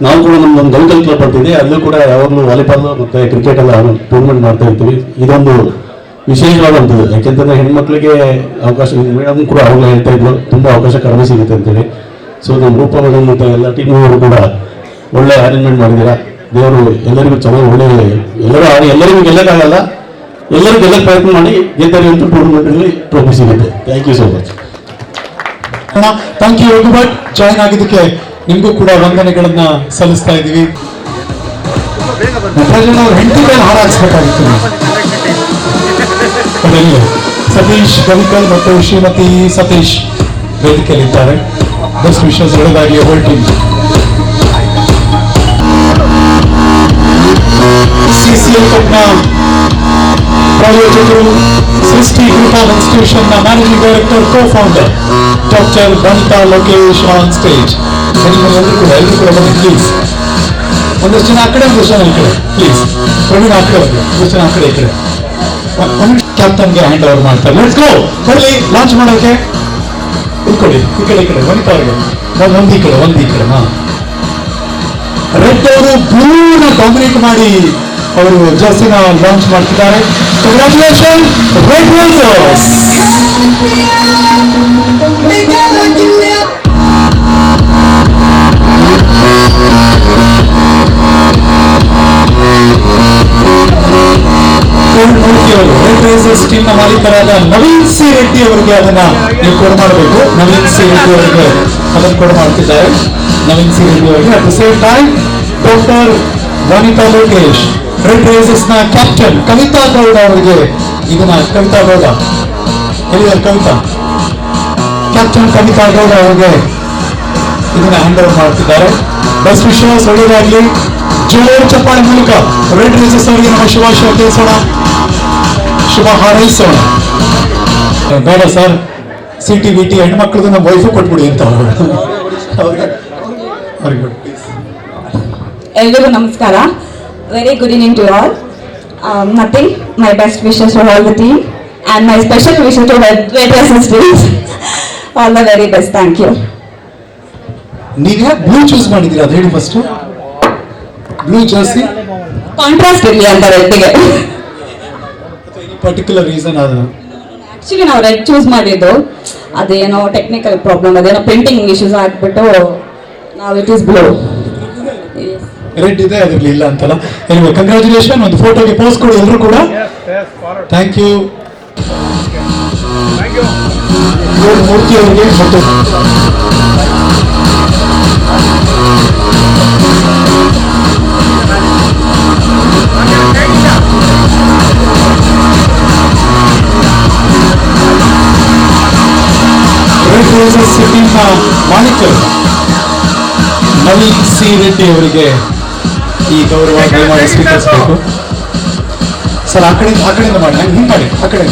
ನಾವು ಕೂಡ ನಮ್ಮದೊಂದು ಗಲ್ಗಲ್ ಕ್ಲಬ್ ಅಂತಿದೆ, ಅಲ್ಲೂ ಕೂಡ ಯಾವಾಗಲೂ ವಾಲಿಬಾಲ್ ಮತ್ತು ಕ್ರಿಕೆಟ್ ಎಲ್ಲ ಟೂರ್ನಮೆಂಟ್ ಮಾಡ್ತಾ ಇರ್ತೀವಿ. ಇದೊಂದು ವಿಶೇಷವಾದಂಥದ್ದು, ಯಾಕೆಂತಂದರೆ ಹೆಣ್ಮಕ್ಳಿಗೆ ಅವಕಾಶ, ಮೇಡಮ್ ಕೂಡ ಅವಾಗಲೇ ಹೇಳ್ತಾ ಇದ್ರು ತುಂಬ ಅವಕಾಶ ಕಡಿಮೆ ಸಿಗುತ್ತೆ ಅಂತೇಳಿ. ಸೊ ನಮ್ಮ ರೂಪ ಮೇಡಮ್ ಮತ್ತು ಎಲ್ಲ ಟೀಮ್ನವರು ಕೂಡ ಒಳ್ಳೆ ಅರೇಂಜ್ಮೆಂಟ್ ಮಾಡಿದ್ದೀರಾ. ದೇವರು ಎಲ್ಲರಿಗೂ ಚೆನ್ನಾಗಿ ಒಳ್ಳೆ ಎಲ್ಲರಿಗೂ ಗೆಲ್ಲಕ್ಕಾಗಲ್ಲ, ಎಲ್ಲರೂ ಗೆಲ್ಲಕ್ಕೆ ಪ್ರಯತ್ನ ಮಾಡಿ ಗೆದ್ದರೆ ಅಂತೂ ಟೂರ್ನಮೆಂಟಲ್ಲಿ ಟ್ರೋಫಿ ಸಿಗುತ್ತೆ. Thank you so much. Thank you Raghu Bhat, join ಆಗಿದ್ದಕ್ಕೆ ನಿಮಗೂ ಕೂಡ ವಂದನೆಗಳನ್ನ ಸಲ್ಲಿಸ್ತಾ ಇದ್ದೀವಿ. ನಟರಾಜನ್ ಅವ್ರ ಹೆಂಡತಿ ಮೇಲೆ ಹಾರ ಹಾಕ್ಸ್ಬೇಕಾಗಿತ್ತು. ಸತೀಶ್ ಕವಿಕಲ್ ಮತ್ತು ಶ್ರೀಮತಿ ಸತೀಶ್ ವೇದಿಕೆಯಲ್ಲಿದ್ದಾರೆ. ಬೆಸ್ಟ್ ವಿಶಸ್ ಒಳ್ಳೆದಾಗಿ ಹೋಲ್ ಟೀಮ್. ಸಿಸಿಎಲ್ ಕಪ್ನ ಪ್ರಾಯೋಜಕರು ಸೃಷ್ಟಿ ಗ್ರೂಪ್ ಆಫ್ ಇನ್ಸ್ಟಿಟ್ಯೂಷನ್ ನ managing director co-founder doctor Vanitha Lokesh on stage. ಎಲ್ಲರೂ ಕೂಡ ಬನ್ನಿ ಪ್ಲೀಸ್. ಒಂದಷ್ಟು ಜನ ಆ ಕಡೆ, ಒಂದಷ್ಟು ಜನ ಈ ಕಡೆ ಪ್ಲೀಸ್. ಪ್ರವೀಣ್ ಆ ಕಡೆ ಬಂದು, ಒಂದಷ್ಟು ಜನ ಆ ಕಡೆ ಈ ಕಡೆ. ಕ್ಯಾಪ್ಟನ್ಗೆ ಹ್ಯಾಂಡ್ ಓವರ್ ಮಾಡ್ತಾರೆ. Let's go. ಬರ್ಲಿ ಲಾಂಚ್ ಮಾಡೋಕೆ ಉಳ್ಕೊಳ್ಳಿ. ಈ ಕಡೆ ವನಿತಾ ಅವ್ರಿಗೆ ಒಂದು ಈ ಕಡೆ. ರೆಡ್ ಅವರು ಬ್ಲೂನ ಡಾಮಿನೇಟ್ ಮಾಡಿ ಅವರು ಜರ್ಸಿನ ಲಾಂಚ್ ಮಾಡ್ತಿದ್ದಾರೆ. Congratulation red rosers. Red rosers team ನ ಮಾಲೀಕರಾದ ನವೀನ್ ಸಿ ರೆಡ್ಡಿ ಅವರಿಗೆ ಅದನ್ನ ನೀವು ಕೊಡಮಾಡಬೇಕು. ನವೀನ್ ಸಿ ರೆಡ್ಡಿ ಅವರಿಗೆ ಅದನ್ನು ಕೊಡಮಾಡ್ತಿದ್ದಾರೆ. ನವೀನ್ ಸಿ ರೆಡ್ಡಿ ಅವರಿಗೆ at the same time doctor Vanitha Lokesh, red rosers ನ ಕ್ಯಾಪ್ಟನ್ ಕವಿತಾ ಗೌಡ ಅವರಿಗೆ ಇದನ್ನ ಕವಿತಾ ಗೌಡ ಕ್ಯಾಪ್ಟನ್ ಕವಿತಾ ಗೌಡ ಅವರಿಗೆ ಇದನ್ನ ಹ್ಯಾಂಡ್ ಓವರ್ ಮಾಡ್ತಿದ್ದಾರೆ. ಬೆಸ್ಟ್ ವಿಶಸ್ ಒಳ್ಳೆಯದಾಗಲಿ. ಜೋರು ಚಪ್ಪಾಳೆ ಮೂಲಕ ರೆಡ್ ರೋಸರ್ಸ್ ಅವರಿಗೆ ನಮ್ಮ ಶುಭಾಶಯ ತಿಳಿಸೋಣ, ಶುಭ ಹಾರೈಸೋಣ. ಬೇಡ ಸರ್, CTVT ಹೆಣ್ಮಕ್ಳದ್ದು ನಮ್ಮ ವೈಫು ಕೊಟ್ಬಿಡಿ ಅಂತ ಅವ್ರಿಗೆ. ಎಲ್ರಿಗೂ ನಮಸ್ಕಾರ. Very good evening to all. Nothing, my best wishes to all the team and my special wishes to red rosers team. All the very best. Thank you. ನೀವು ಯಾಕೆ ಬ್ಲೂ ಚೂಸ್ ಮಾಡಿದ್ದೀರಾ ಅದು ಹೇಳಿ ಫಸ್ಟ್. ಬ್ಲೂ ಜರ್ಸಿ ಕಾಂಟ್ರಾಸ್ಟ್ ಇರಲಿ ಅಂತ ರೆಡ್ಗೆ. Particular reason ಅದು? Actually ನಾವು red choose ಮಾಡಿದ್ದು ಅದೇನೋ ಟೆಕ್ನಿಕಲ್ ಪ್ರಾಬ್ಲಮ್, ಅದೇನೋ ಪ್ರಿಂಟಿಂಗ್ ಇಶ್ಯೂಸ್ ಆಗ್ಬಿಟ್ಟು ನಾವು ಇಟ್ ಈಸ್ ಬ್ಲೂ. ರೆಡ್ ಇದೆ, ಅದ್ರಲ್ಲಿ ಇಲ್ಲ ಅಂತಲ್ಲ. Anyway congratulation. ಒಂದು ಫೋಟೋಗೆ ಪೋಸ್ ಕೊಡಿ ಎಲ್ಲರೂ ಕೂಡ. ಥ್ಯಾಂಕ್ ಯು ಮೂರ್ತಿ ಅವರಿಗೆ ಮತ್ತು ರೆಡ್ ರೋಸರ್ಸ್ ಟೀಮ್ನ ಮಾಲೀಕರು ನವೀನ್ ಸಿ ರೆಡ್ಡಿ ಅವರಿಗೆ ಈ ಗೌರವ ದಯಮಾಡಿ ಸ್ವೀಕರಿಸಬೇಕು. ಸರ್ ಆ ಕಡೆಯಿಂದ ಮಾಡಿ, ನಂಗೆ ಹಿಂಗೆ ಮಾಡಿ, ಆ ಕಡೆ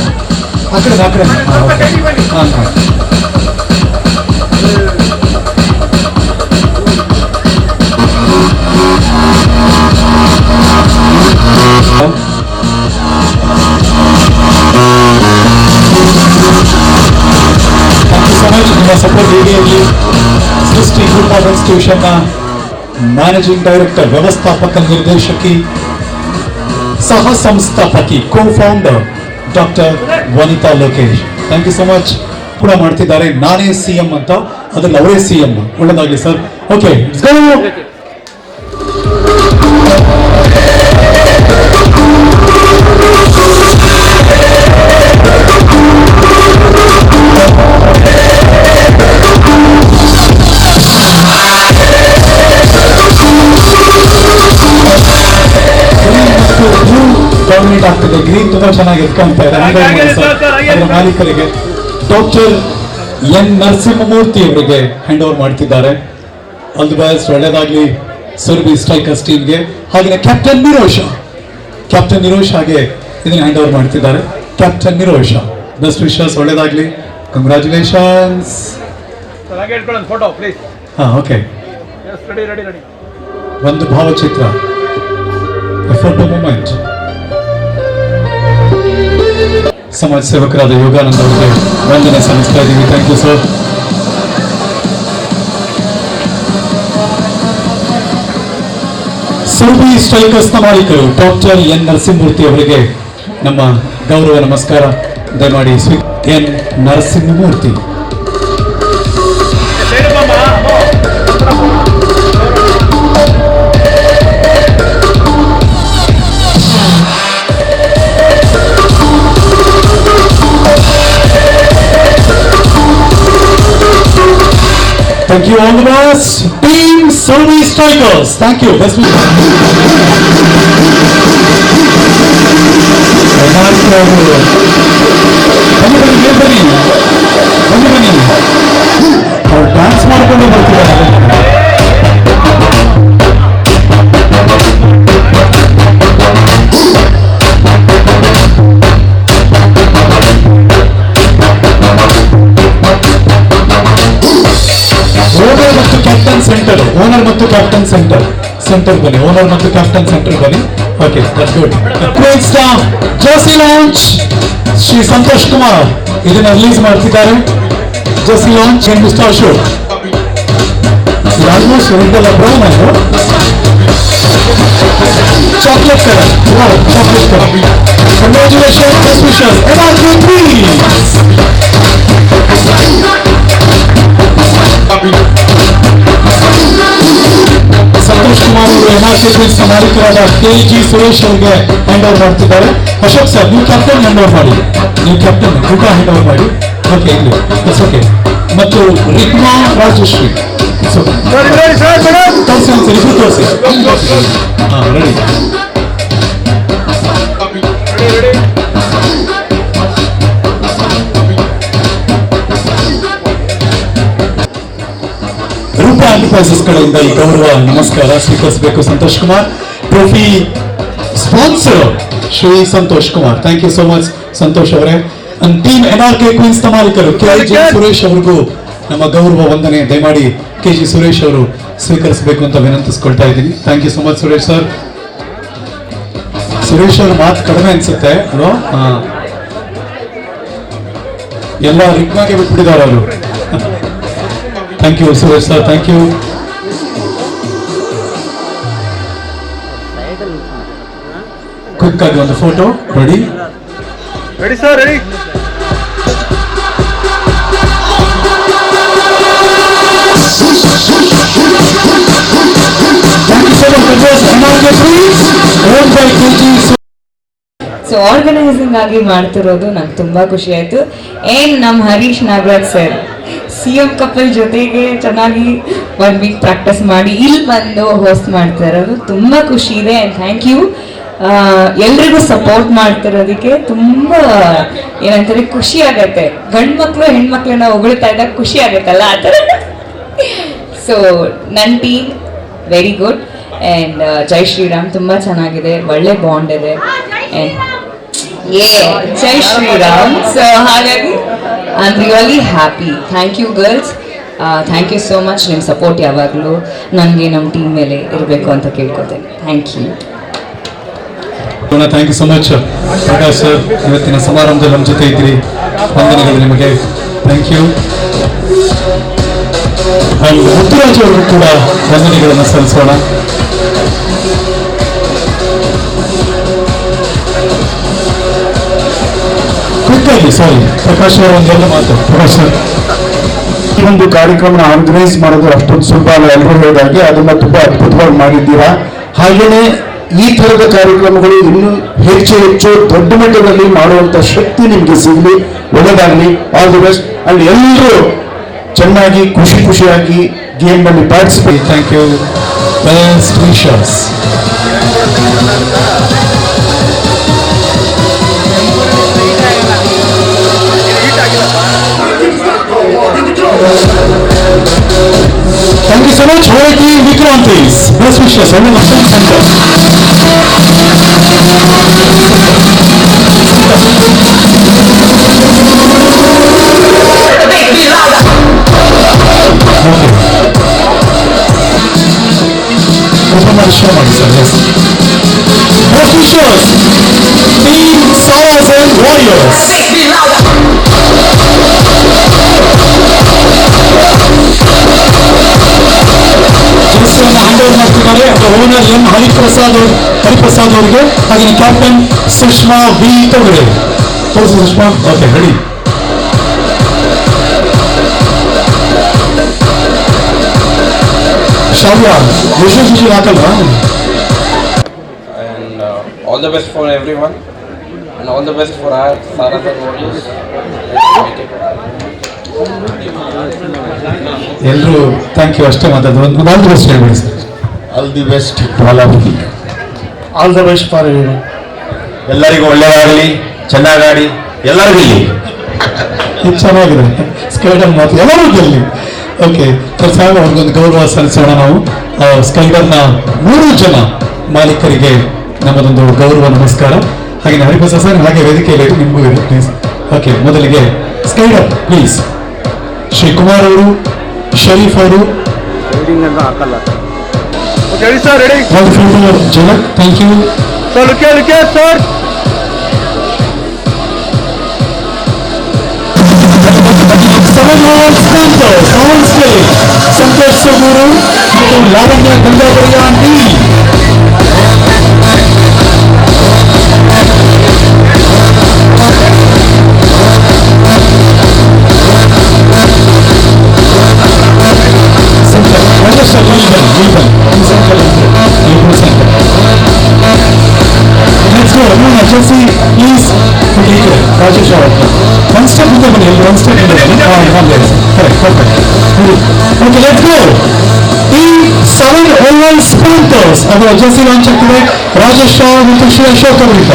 ನಿಮ್ಮ ಸಪೋರ್ಟ್ ಹೇಗೆ ಇರಲಿ. ಸೃಷ್ಟಿ ಗ್ರೂಪ್ ಆಫ್ ಇನ್ಸ್ಟಿಟ್ಯೂಷನ್ನ ಮ್ಯಾನೇಜಿಂಗ್ ಡೈರೆಕ್ಟರ್, ವ್ಯವಸ್ಥಾಪಕ ನಿರ್ದೇಶಕಿ, ಸಹ ಸಂಸ್ಥಾಪಕಿ, co founder doctor Vanitha Lokesh. Thank you so much. ಕೂಡ ಮಾಡ್ತಿದ್ದಾರೆ ನಾನೇ ಸಿಎಂ ಅಂತ, ಅದ್ರಲ್ಲಿ ಅವರೇ ಸಿಎಂ. ಒಳ್ಳೆದಾಗ್ಲಿ ಸರ್. ಓಕೆ, ಡಾಮಿನೇಟ್ ಆಗ್ತಿದೆ. ಗ್ರೀನ್ ತುಂಬಾ ಚೆನ್ನಾಗಿ ಎತ್ಕೊಂತ ಇದೆ. ಅದರ ಮಾಲೀಕರಿಗೆ ಡಾಕ್ಟರ್ ಎನ್ ನರಸಿಂಹಮೂರ್ತಿ ಅವರಿಗೆ ಹ್ಯಾಂಡ್ ಓವರ್ ಮಾಡ್ತಿದ್ದಾರೆ. ಆಲ್ ದಿ ಬೆಸ್ಟ್, ಒಳ್ಳೆದಾಗ್ಲಿ ಸುರಭಿ ಸ್ಟ್ರೈಕರ್ಸ್ ಟೀಮ್ಗೆ. ಹಾಗೆ ಕ್ಯಾಪ್ಟನ್ ನಿರೋಶ್ ಹಾಗೆ ಇದನ್ನ ಹ್ಯಾಂಡ್ ಓವರ್ ಮಾಡ್ತಿದ್ದಾರೆ. ಕ್ಯಾಪ್ಟನ್ ನಿರೋಶ್, ಬೆಸ್ಟ್ ವಿಶಸ್, ಒಳ್ಳೆದಾಗ್ಲಿ, ಕಂಗ್ರ್ಯಾಚುಲೇಷನ್ಸ್. Photo please. ಹಾ, ಓಕೆ. ರೆಡಿ. ಒಂದು ಭಾವಚಿತ್ರ, ಫೋಟೋ ಮೂಮೆಂಟ್. ಸಮಾಜ ಸೇವಕರಾದ ಯೋಗಾನಂದ ಅವರಿಗೆ ವಂದನೆ ಸಲ್ಲಿಸ್ತಾ ಇದ್ದೀವಿ. Thank you sir. ಸುರಭಿ ಸ್ಟ್ರೈಕರ್ಸ್ನ ಮಾಲೀಕರು ಡಾಕ್ಟರ್ ಎನ್ ನರಸಿಂಹಮೂರ್ತಿ ಅವರಿಗೆ ನಮ್ಮ ಗೌರವ ನಮಸ್ಕಾರ. ದಯಮಾಡಿ N Narasimhamurthy. Thank you, all the best. Team Survey Strikers. Thank you. Best wishes. ಬನ್ನಿ. ಅವ್ರು ಡ್ಯಾನ್ಸ್ ಮಾಡ್ಕೊಂಡು ಬರ್ತಿದ್ದಾರೆ. ಓನರ್ ಮತ್ತು ಕ್ಯಾಪ್ಟನ್ ಸೆಂಟರ್ ಬನ್ನಿ. ಓನರ್ ಮತ್ತು ಕ್ಯಾಪ್ಟನ್ ಸೆಂಟರ್ ಬನ್ನಿ. Okay, that's good. Queen star Josie launch Shri Santosh Kumar ಇದನ್ನ ರಿಲೀಸ್ ಮಾಡ್ತಿದ್ದಾರೆ. Josie launch and star show. Almost ಇದೆಲ್ಲ ಬ್ರೌನ್ ಆಯ್ತು. Chocolate colour. Chocolate colour. Congratulation, best wishes. Santosh Kumar ಅವರು ಎನ್ಆರ್ಸಿ ಮಾಲೀಕರಾದ ಕೆಜಿ ಸುರೇಶ್ ಅವರಿಗೆ ಹ್ಯಾಂಡ್ ಓವರ್ ಮಾಡ್ತಿದ್ದಾರೆ. ಅಶೋಕ್ ಸರ್, ನೀವು ಕ್ಯಾಪ್ಟನ್ ಹ್ಯಾಂಡ್ ಓವರ್ ಮಾಡಿ. ನೀವು ಕ್ಯಾಪ್ಟನ್ ಊಟ ಹ್ಯಾಂಡ್ ಓವರ್ ಮಾಡಿ. ಓಕೆ, ಇಲ್ಲಿ ಇಟ್ಸ್ ಓಕೆ. ಮತ್ತು ರಿಕ್ಮಾ ರಾಜಶ್ರೀ ತೋರಿಸಿ ಒಂದ್ಸರಿ ತೋರಿಸಿ. ಹಾ, ರೆಡಿ. ರೂಪಾ ಎಂಟರ್ಪ್ರೈಸಸ್ ಕಡೆಯಿಂದ ಈ ಗೌರವ ನಮಸ್ಕಾರ ಸ್ವೀಕರಿಸಬೇಕು. Santosh Kumar. Trophy sponsor Shri Santosh Kumar. Thank you so much Santosh ಅವರೇ. ಟೀಮ್ ಎನ್ಆರ್ಕೆ ಕ್ವೀನ್ಸ್ ಮಾಲೀಕರು ಕೆಜಿ ಸುರೇಶ್ ಅವರಿಗೂ ನಮ್ಮ ಗೌರವ ವಂದನೆ. ದಯಮಾಡಿ ಕೆಜಿ ಸುರೇಶ್ ಅವರು ಸ್ವೀಕರಿಸಬೇಕು ಅಂತ ವಿನಂತಿಸ್ಕೊಳ್ತಾ ಇದ್ದೀನಿ. Thank you so much Suresh sir. Suresh ಅವ್ರ ಮಾತು ಕಡಿಮೆ ಅನ್ಸುತ್ತೆ ಅಲ್ವಾ? ಎಲ್ಲ ರಿಕ್ಮಾಗೆ ಬಿಟ್ಬಿಟ್ಟಿದ್ದಾರೆ ಅವರು. Thank you Suresh sir, thank you. Quick ಆಗಿ ಒಂದು photo ready. Ready sir, ready. So organising ಆಗಿ ಮಾಡ್ತಿರೋದು ನಂಗೆ ತುಂಬ ಖುಷಿ ಆಯಿತು. ಏನು ನಮ್ಮ Harish Nagaraj sir CM couple ಜೊತೆಗೆ ಚೆನ್ನಾಗಿ 1 ವೀಕ್ ಪ್ರಾಕ್ಟೀಸ್ ಮಾಡಿ ಇಲ್ಲಿ ಬಂದು ಹೋಸ್ಟ್ ಮಾಡ್ತಾ ಇರೋದು ತುಂಬ ಖುಷಿ ಇದೆ. ಆ್ಯಂಡ್ ಥ್ಯಾಂಕ್ ಯು ಎಲ್ರಿಗೂ ಸಪೋರ್ಟ್ ಮಾಡ್ತಿರೋದಕ್ಕೆ. ತುಂಬ ಏನಂತಾರೆ ಖುಷಿ ಆಗತ್ತೆ. ಗಂಡು ಮಕ್ಕಳು ಹೆಣ್ಮಕ್ಳನ್ನ ಹೊಗಳ್ತಾ ಇದ್ದಾಗ ಖುಷಿ ಆಗತ್ತಲ್ಲ, ಆ ಥರ. ಸೊ ನನ್ನ team very good. And Jai Shriram ತುಂಬ ಚೆನ್ನಾಗಿದೆ, ಒಳ್ಳೆ ಬಾಂಡ್ ಇದೆ. ಜೈ ಶ್ರೀರಾಮ್. ಸೊ ಹಾಗಾಗಿ I am really happy. Thank you girls, thank you so much. ನಿಮ್ಮ ಸಪೋರ್ಟ್ ಯಾವಾಗಲೂ ನನಗೆ ನಮ್ಮ ಟೀಮ್ ಮೇಲೆ ಇರಬೇಕು ಅಂತ ಕೇಳ್ಕೊತೇನೆ. Thank you. Thank you so much Prakash sir. ಇವತ್ತಿನ ಸಮಾರಂಭದಲ್ಲಿ ನಮ್ಮ ಜೊತೆ ಇದ್ರಿ. ವಂದನೆಗಳು ನಿಮಗೆ. Thank you. ಹಾಗೂ ಮುತ್ತುರಾಜ್ ಅವರು ಕೂಡ ವಂದನೆಗಳನ್ನು ಸಲ್ಲಿಸೋಣ. ಕ್ವಿಕ್ಕಾಗಿ ಸಾರಿ ಪ್ರಕಾಶ್ ಅವರ ಒಂದೆಲ್ಲ ಮಾತು. ಪ್ರಕಾಶ್ ಸರ್, ಈ ಒಂದು ಕಾರ್ಯಕ್ರಮ ಆರ್ಗನೈಸ್ ಮಾಡೋದು ಅಷ್ಟೊಂದು ಸುಲಭ ಅಲ್ಲ, ಎಲ್ಲರೂ ಹೇಳಿದಾಗೆ ಅದನ್ನ ತುಂಬಾ ಅದ್ಭುತವಾಗಿ ಮಾಡಿದ್ದೀರಾ. ಹಾಗೆಯೇ ಈ ತರದ ಕಾರ್ಯಕ್ರಮಗಳು ಇನ್ನೂ ಹೆಚ್ಚು ದೊಡ್ಡ ಮಟ್ಟದಲ್ಲಿ ಮಾಡುವಂತ ಶಕ್ತಿ ನಿಮ್ಗೆ ಸಿಗಲಿ, ಒಳ್ಳೆದಾಗ್ಲಿ. All the best. ಅಂಡ್ ಎಲ್ಲರೂ ಚೆನ್ನಾಗಿ ಖುಷಿಯಾಗಿ ಗೇಮ್ ನಲ್ಲಿ participate. Thank you. Best wishes. Thank you so much. Hoyaki Vikram, please. Best wishes. Everyone, open my show, sir. Yes. Best wishes. Team Stars and Warriors. ಜೆರ್ಸಿಯನ್ನು hand over ಮಾಡ್ತಿದ್ದಾರೆ ಅವರ owner M Hariprasad ಅವರಿಗೆ. ಹಾಗೆ captain Sushma V ತೊಗರೆ. ತೋರಿಸಿ Sushma. Okay, ready. ಶಾವ್ಯ ವಿಶೇಷ ಹಾಕಲ್ವಾ? And all the best for everyone, and all the best for our Saras and Warriors. ಎಲ್ಲರೂ ಥ್ಯಾಂಕ್ ಯು ಅಷ್ಟೇ ಮಾತಾಡೋದು. ಒಂದು ಆಲ್ ದಿ ಬೆಸ್ಟ್ ಹೇಳ್ಬಿಡಿ ಸರ್. All the best all of you. All the best for everyone. ಎಲ್ಲರಿಗೂ ಒಳ್ಳೆಯದಾಗಲಿ, ಚೆನ್ನಾಗಾಡಿ, ಎಲ್ಲರಿಗೂ ಇಲ್ಲಿ. ಇದು ಚೆನ್ನಾಗಿದೆ. ಸ್ಕೈಡರ್ ಮಾತು ಎಲ್ಲರೂ ಗೆಲ್ಲಿ. ಓಕೆ, ಸಾಹೇಬ್ ಅವ್ರಿಗೊಂದು ಗೌರವ ಸಲ್ಲಿಸೋಣ ನಾವು. ಸ್ಕೈಡರ್ನ 3 ಜನ ಮಾಲೀಕರಿಗೆ ನಮ್ಮದೊಂದು ಗೌರವ ನಮಸ್ಕಾರ. ಹಾಗೆ ಹರಿಪ್ರಸಾದ್ ಸರ್ ಹಾಗೆ ವೇದಿಕೆಯಲ್ಲಿ ನಿಮಗೂ ಇದೆ ಪ್ಲೀಸ್. ಓಕೆ, ಮೊದಲಿಗೆ ಸ್ಕೈಡರ್ ಪ್ಲೀಸ್. ಶ್ರೀ ಕುಮಾರ್ ಅವರು, ಶರೀಫ್ ಅವರು, ready sir, ready. Janak, thank you sir. Look sir. Santosh Sugur ಮತ್ತು Lavanya Gangadharaiah aunty. Chelsea, please, Rajesh Rawat. One step in the middle, one step in the middle. One there. Correct, perfect. Okay, let's go. Team 701 Sprinklers. ಅದು Jersey launch ಆಗ್ತಿದೆ. ರಾಜೇಶ್ ರಾವ್ ಮತ್ತು ಶ್ರೀ ಅಶೋಕ್ ಅವರಿಂದ.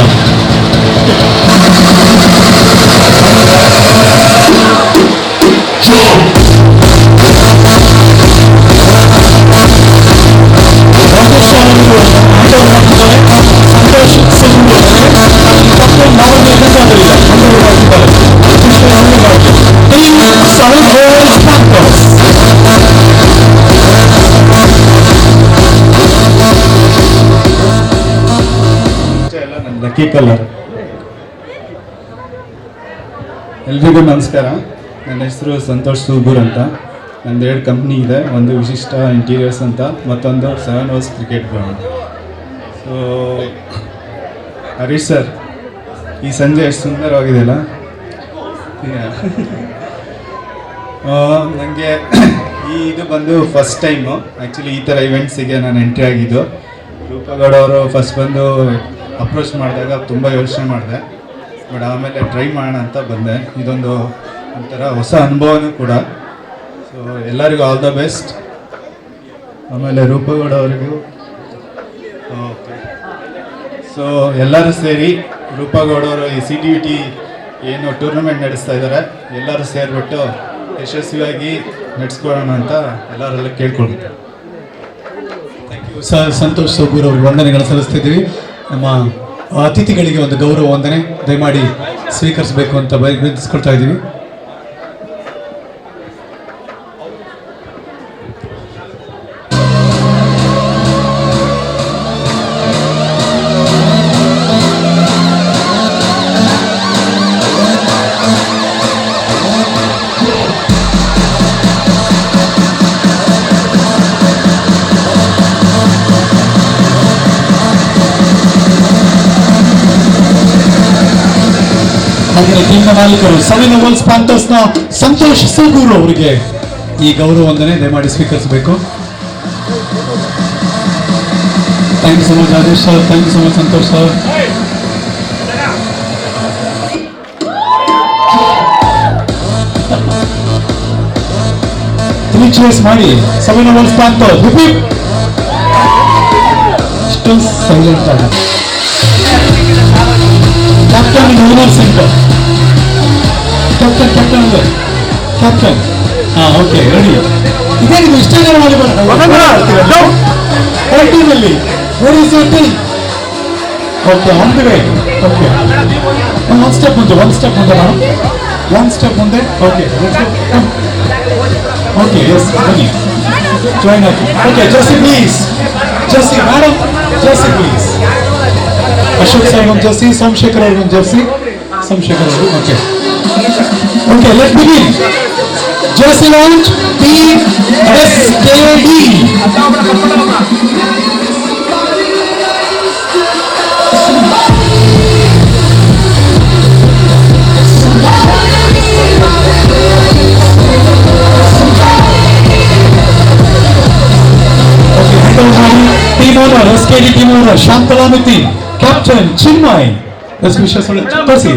Lucky colour. ಎಲ್ರಿಗೂ ನಮಸ್ಕಾರ. ನನ್ನ ಹೆಸರು ಸಂತೋಷ್ ಸೂಗೂರ್ ಅಂತ. ನಂದು 2 ಕಂಪ್ನಿ ಇದೆ. ಒಂದು ವಿಶಿಷ್ಟ ಇಂಟೀರಿಯರ್ಸ್ ಅಂತ, ಮತ್ತೊಂದು 7 Hours cricket ground. So Harish sir, ಈ ಸಂಜೆ ಎಷ್ಟು ಸುಂದರವಾಗಿದೆಯಲ್ಲ. ನನಗೆ ಇದು ಬಂದು ಫಸ್ಟ್ ಟೈಮು ಆ್ಯಕ್ಚುಲಿ ಈ ಥರ ಇವೆಂಟ್ಸಿಗೆ ನಾನು ಎಂಟ್ರಿ ಆಗಿದ್ದು. ರೂಪಗೌಡ ಅವರು ಫಸ್ಟ್ ಬಂದು ಅಪ್ರೋಚ್ ಮಾಡಿದಾಗ ತುಂಬ ಯೋಚನೆ ಮಾಡಿದೆ, ಬಟ್ ಆಮೇಲೆ ಟ್ರೈ ಮಾಡೋಣ ಅಂತ ಬಂದೆ. ಇದೊಂದು ಒಂಥರ ಹೊಸ ಅನುಭವನೂ ಕೂಡ. ಸೊ ಎಲ್ಲರಿಗೂ ಆಲ್ ದ ಬೆಸ್ಟ್. ಆಮೇಲೆ ರೂಪಗೌಡ ಅವರಿಗೂ ಓಕೆ. ಸೊ ಎಲ್ಲರೂ ಸೇರಿ ರೂಪಗೌಡ ಅವರು ಈ CTVT ಏನು ಟೂರ್ನಮೆಂಟ್ ನಡೆಸ್ತಾ ಇದ್ದಾರೆ, ಎಲ್ಲರೂ ಸೇರಿಬಿಟ್ಟು ಯಶಸ್ವಿಯಾಗಿ ನಡೆಸ್ಕೊಳ್ಳೋಣ ಅಂತ ಎಲ್ಲರೆಲ್ಲ ಕೇಳ್ಕೊಳ್ತಾರೆ. Thank you sir. Santosh Sugur ಅವರು ವಂದನೆಗಳನ್ನು ಸಲ್ಲಿಸ್ತಿದ್ದೀವಿ. ನಮ್ಮ ಅತಿಥಿಗಳಿಗೆ ಒಂದು ಗೌರವ ವಂದನೆ ದಯಮಾಡಿ ಸ್ವೀಕರಿಸಬೇಕು ಅಂತ ವಿನಂತಿಸ್ಕೊಳ್ತಾ ಇದ್ದೀವಿ. ಹಾಗೆ ಟೀಮ್ನ ಮಾಲೀಕರು ಸೆವೆನ್ ಓವಲ್ಸ್ ಪ್ಯಾಂಥರ್ಸ್ನ ಸಂತೋಷ್ ಸೂಗೂರು ಅವರಿಗೆ ಈ ಗೌರವ ವಂದನೆ ದಯಮಾಡಿ ಸ್ವೀಕರಿಸಬೇಕು. Thank you so much Rajesh sir, thank you so much Santosh sir. Chase ಮಾಡಿ ಸೆವೆನ್ ಓವರ್ಸ್ ಪ್ಯಾಂಥರ್ ಇಷ್ಟು ಸೈಲೆಂಟ್ ಆಗಿ captain owner center captain okay ready. ಇದೇ ನೀವು ಇಷ್ಟ ಜನ ಟೀಮಲ್ಲಿ okay on the way. Okay ಒಂದು ಸ್ಟೆಪ್ ಮುಂದೆ ಒಂದು ಸ್ಟೆಪ್ ಮುಂದೆ ಓಕೆ ಓಕೆ ಎಸ್ ಬನ್ನಿ ಜಾಯಿನ್ ಆಗಿ. Okay Jessie please, Jessie madam, Jessie please. Ashok sir ಒಂದು ಜೆಸ್ಸಿ, ಸೋಮಶೇಖರ್ ಅವ್ರಿಗೆ ಒಂದು ಜೆಸ್ಸಿ, ಸೋಮಶೇಖರ್ ಅವರು okay okay let begin. Jessie launch team SKD. SKD team owner Shantala ಮಿತಿ, ಕ್ಯಾಪ್ಟನ್ ಚಿನ್ಮಯ್. ಎಸ್ ವಿಶೇಷ ತೋರಿಸಿ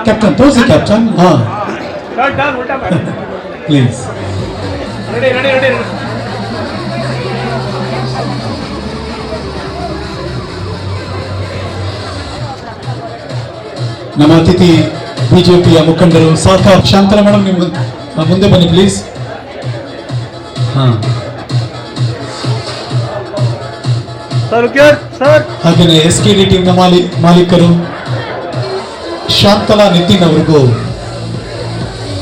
ಕ್ಯಾಪ್ಟನ್, ತೋರಿಸಿ ಕ್ಯಾಪ್ಟನ್. ಹಾ ಪ್ಲೀಸ್. ನಮ್ಮ ಅತಿಥಿ ಬಿಜೆಪಿಯ ಮುಖಂಡರು ಸಾಕಾ ಶಾಂತಲಾ ಮೇಡಮ್, ನಿಮ್ಮ ಮುಂದೆ ಬನ್ನಿ ಪ್ಲೀಸ್. ಹಾ ಹಾಗೆಯೇ SKD ಟೀಮ್ನ ಮಾಲೀಕರು ಶಾಂತಲಾ ನಿತಿನ್ ಅವರಿಗೂ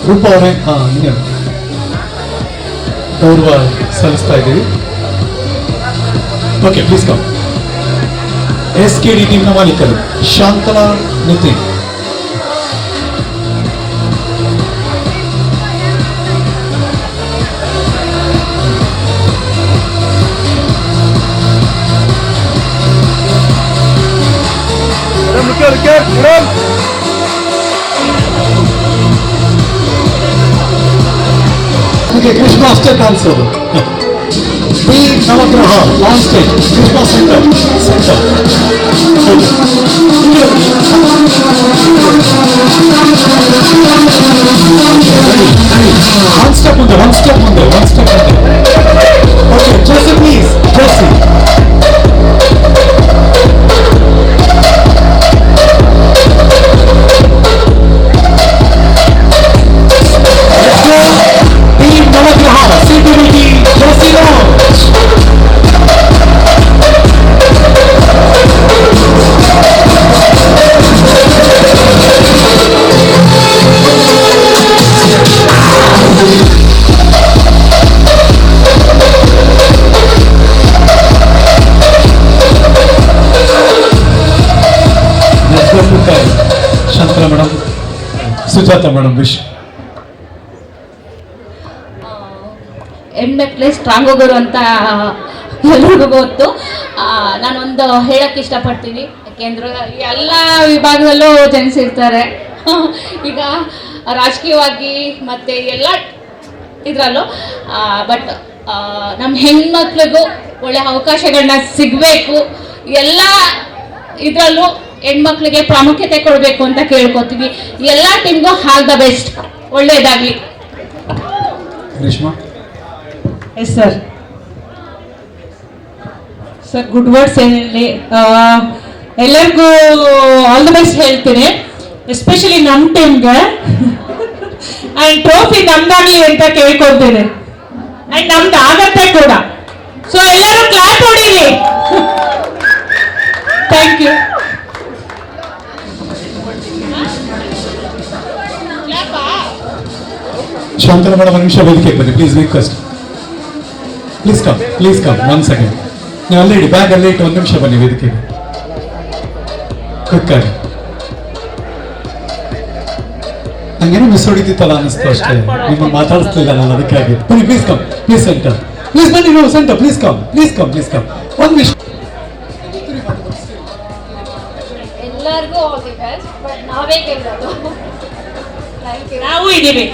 ರೂಪ ಅವರೇ ಗೌರವ ಸಲ್ಲಿಸ್ತಾ ಇದ್ದೀವಿ. Okay please come. SKD ಟೀಮ್ನ ಮಾಲೀಕರು ಶಾಂತಲಾ ನಿತಿನ್. ಕೃಷ್ಣ ಅಷ್ಟೇ ಕಾಣಿಸೋದು. B Navagraha launch stage Krishna center one step ಮುಂದೆ okay Jessie please, Jessie. Shantala madam, Sujata madam wish. ಹೆಣ್ಮಕ್ಳೇ ಸ್ಟ್ರಾಂಗ್ ಹೋಗೋರು ಅಂತ ಎಲ್ರಿಗೂ ಗೊತ್ತು. ನಾನೊಂದು ಹೇಳಕ್ಕೆ ಇಷ್ಟಪಡ್ತೀನಿ, ಯಾಕೆಂದ್ರೆ ಎಲ್ಲ ವಿಭಾಗದಲ್ಲೂ ಜನಿಸಿರ್ತಾರೆ. ಈಗ ರಾಜಕೀಯವಾಗಿ ಮತ್ತು ಎಲ್ಲ ಇದರಲ್ಲೂ ಬಟ್ ನಮ್ಮ ಹೆಣ್ಮಕ್ಳಿಗೂ ಒಳ್ಳೆ ಅವಕಾಶಗಳನ್ನ ಸಿಗಬೇಕು. ಎಲ್ಲ ಇದರಲ್ಲೂ ಹೆಣ್ಮಕ್ಳಿಗೆ ಪ್ರಾಮುಖ್ಯತೆ ಕೊಡಬೇಕು ಅಂತ ಕೇಳ್ಕೊತೀವಿ. ಎಲ್ಲ ಟೀಮ್ಗೂ ಆಲ್ ದ ಬೆಸ್ಟ್, ಒಳ್ಳೆಯದಾಗಲಿ. Yes sir. Sir good words ಹೇಳಿ ಎಲ್ಲರಿಗೂ ಆಲ್ ದ ಬೆಸ್ಟ್ ಹೇಳ್ತೀನಿ, ಎಸ್ಪೆಷಲಿ ನಮ್ಮ ಟೀಮ್ಗೆ. ಆ್ಯಂಡ್ ಟ್ರೋಫಿ ನಮ್ದಾಗಲಿ ಅಂತ ಕೇಳ್ಕೊತೀನಿ, ಆ್ಯಂಡ್ ನಮ್ದು ಆಗತ್ತೆ ಕೂಡ. ಸೊ ಎಲ್ಲರೂ ಕ್ಲಾಪ್ ಹೊಡೀರಿ. Thank you. ಶಾಂತಲಾ ಮೇಡಮ್ ನಿಮಿಷ ವೇದಿಕೆ ಬನ್ನಿ please, request. Please come 1 second. ನೀವು ಅಲ್ಲೇ ಇಡಿ, ಬ್ಯಾಗ್ ಅಲ್ಲೇ ಇಟ್ಟು 1 ನಿಮಿಷ ಬನ್ನಿ ವೇದಿಕೆಗೆ ಕ್ವಿಕ್ ಆಗಿ. ನಂಗೇನೋ ಮಿಸ್ ಹೊಡಿತಿತ್ತಲ್ಲ ಅನ್ನಿಸ್ತು ಅಷ್ಟೇ, ನಿಮ್ಮನ್ನು ಮಾತಾಡಿಸ್ಲಿಲ್ಲ ನಾನು, ಅದಕ್ಕಾಗಿ. ಬನ್ನಿ please come, please centre, please ಬನ್ನಿ ನೀವು ಸೆಂಟರ್, ಪ್ಲೀಸ್ ಕಮ್. 1 ನಿಮಿಷ. ಎಲ್ಲ ಎಲ್ಲರಿಗೂ ಆಲ್ ದಿ ಬೆಸ್ಟ್. ಬಟ್ ನಾವೇ ಗೆಲ್ಲೋದು. Thank you. ನಾವು ಇದ್ದೀವಿ.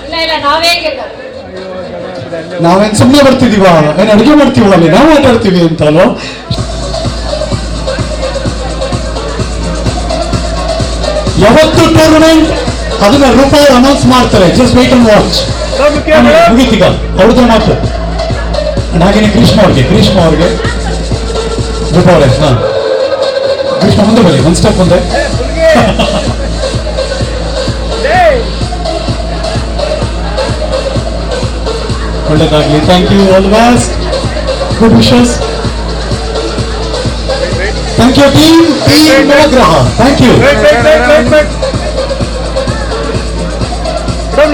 ಇಲ್ಲ ನಾವೇ ಗೆಲ್ಲೋದು. ನಾವೇನ್ ಸುಮ್ಮನೆ ಬರ್ತಿದೀವ, ಏನ್ ಅಡುಗೆ ಮಾಡ್ತೀವ ಅಲ್ಲಿ, ನಾವು ಮಾತಾಡ್ತೀವಿ ಅಂತ ಅಲ್ವಾ? ಯಾವತ್ತು ಟೂರ್ನಮೆಂಟ್ ಅದನ್ನ ರೂಪಾಯಿ ಅನೌನ್ಸ್ ಮಾಡ್ತಾರೆ. Just wait and watch. ಮುಗೀತೀಗ ಅವ್ರದ್ದು ಮಾತು. ಹಾಗೇನೆ ಗ್ರೀಷ್ಮ ಅವ್ರಿಗೆ ರೂಪಾ ಅವರೇ. ಹಾ, ಗ್ರೀಷ್ಮ ಮುಂದೆ ಬನ್ನಿ, ಒಂದ್ ಸ್ಟೆಪ್ ಮುಂದೆ. ಒಳ್ಳೆದಾಗ್ಲಿ. Thank you, all the best, good wishes. Thank you team Navagraha. Thank you. Madam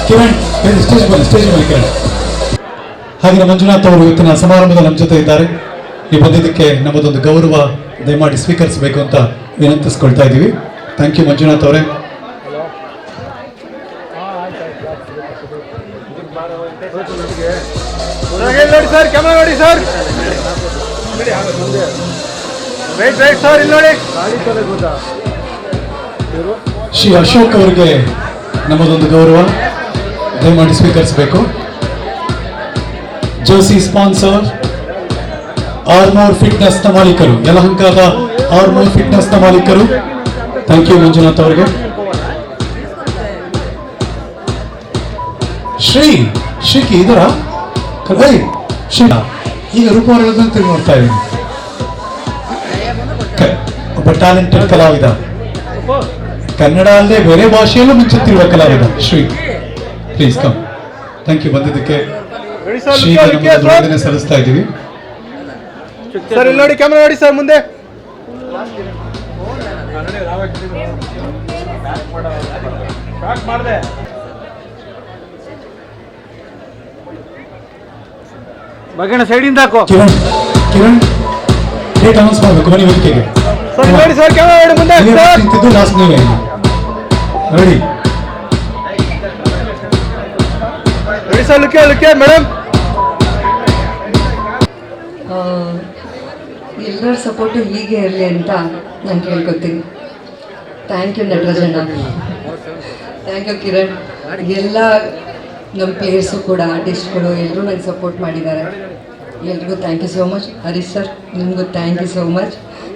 Kiran stage ಮೇಲೆ ಕಿರಣ್. ಹಾಗೆ ಮಂಜುನಾಥ್ ಅವರು ಇವತ್ತಿನ ಸಮಾರಂಭದ ನಮ್ಮ ಜೊತೆ ಇದ್ದಾರೆ. ನೀವು ಬಂದಿದ್ದಕ್ಕೆ ನಮ್ಮದೊಂದು ಗೌರವ ದಯಮಾಡಿ ಸ್ವೀಕರಿಸಬೇಕು ಅಂತ ವಿನಂತಿಸ್ಕೊಳ್ತಾ ಇದ್ದೀವಿ. ಥ್ಯಾಂಕ್ ಯು ಮಂಜುನಾಥ್ ಅವರೇ. ನೋಡಿ ಸರ್, ಕ್ಯಾಮರಾ ನೋಡಿ ಸರ್. ವೇಟ್ ಸರ್, ಇಲ್ಲಿ ನೋಡಿ. ಶ್ರೀ ಅಶೋಕ್ ಅವರಿಗೆ ನಮ್ಮದೊಂದು ಗೌರವ ದಯಮಾಡಿ ಸ್ವೀಕರಿಸಬೇಕು. ಜೋಸಿ ಸ್ಪಾನ್ಸರ್ ಆರ್ಮೋರ್ ಫಿಟ್ನೆಸ್ ನ ಮಾಲೀಕರು, ಯಲಹಂಕದ ಆರ್ಮೋರ್ ಫಿಟ್ನೆಸ್ ನ ಮಾಲೀಕರು. ಥ್ಯಾಂಕ್ ಯು ಮಂಜುನಾಥ್ ಅವರಿಗೆ. ಶ್ರೀಕಿ ಇದರ ಶ್ರೀ ಈಗ ರೂಪ ಅವರೆಲ್ಲ ತಿರುಗಿ ನೋಡ್ತಾ ಇದ್ದೀನಿ. ಒಬ್ಬ ಟ್ಯಾಲೆಂಟೆಡ್ ಕಲಾವಿದ, ಕನ್ನಡ ಅಲ್ಲದೆ ಬೇರೆ ಭಾಷೆಯಲ್ಲೂ ಮಿಂಚುತ್ತಿರುವ ಕಲಾವಿದ Shri. Please come. Thank you ಬಂದಿದ್ದಕ್ಕೆ ಶ್ರೀ ಸಲ್ಲಿಸ್ತಾ ಇದ್ದೀವಿ. ಸರ್ ಇಲ್ಲಿ ನೋಡಿ, ಕ್ಯಾಮರಾ ನೋಡಿ ಸರ್, ಮುಂದೆ. ಬಗ್ಗಣ ಸೈಡಿಂದ ಹಾಕೋ. ಕಿರಣ್ ಡೇಟ್ ಅನೌನ್ಸ್ ಮಾಡಬೇಕು, ಬನ್ನಿ ವೇದಿಕೆಗೆ. ಸರ್ ನೋಡಿ ಸರ್, ಕ್ಯಾಮರಾ ನೋಡಿ ಮುಂದೆ. ನಿಂತಿದ್ದು ಲಾಸ್ಟ್ ನೀವೇ ರೆಡಿ. ನೋಡಿ ಸರ್, ಲುಕ್ಕೆ ಮೇಡಮ್. ಎಲ್ಲರ ಸಪೋರ್ಟು ಹೀಗೆ ಇರಲಿ ಅಂತ ನಾನು ಕೇಳ್ಕೊತೀನಿ. ಥ್ಯಾಂಕ್ ಯು ನಟರಾಜಣ್ಣ, ಥ್ಯಾಂಕ್ ಯು ಕಿರಣ್. ಎಲ್ಲ ನಮ್ಮ ಪ್ಲೇಯರ್ಸು ಕೂಡ, ಆರ್ಟಿಸ್ಟ್ಗಳು ಎಲ್ಲರೂ ನನಗೆ ಸಪೋರ್ಟ್ ಮಾಡಿದ್ದಾರೆ. ಎಲ್ರಿಗೂ thank you so much. Harish sir, ನಿಮಗೂ thank you so much.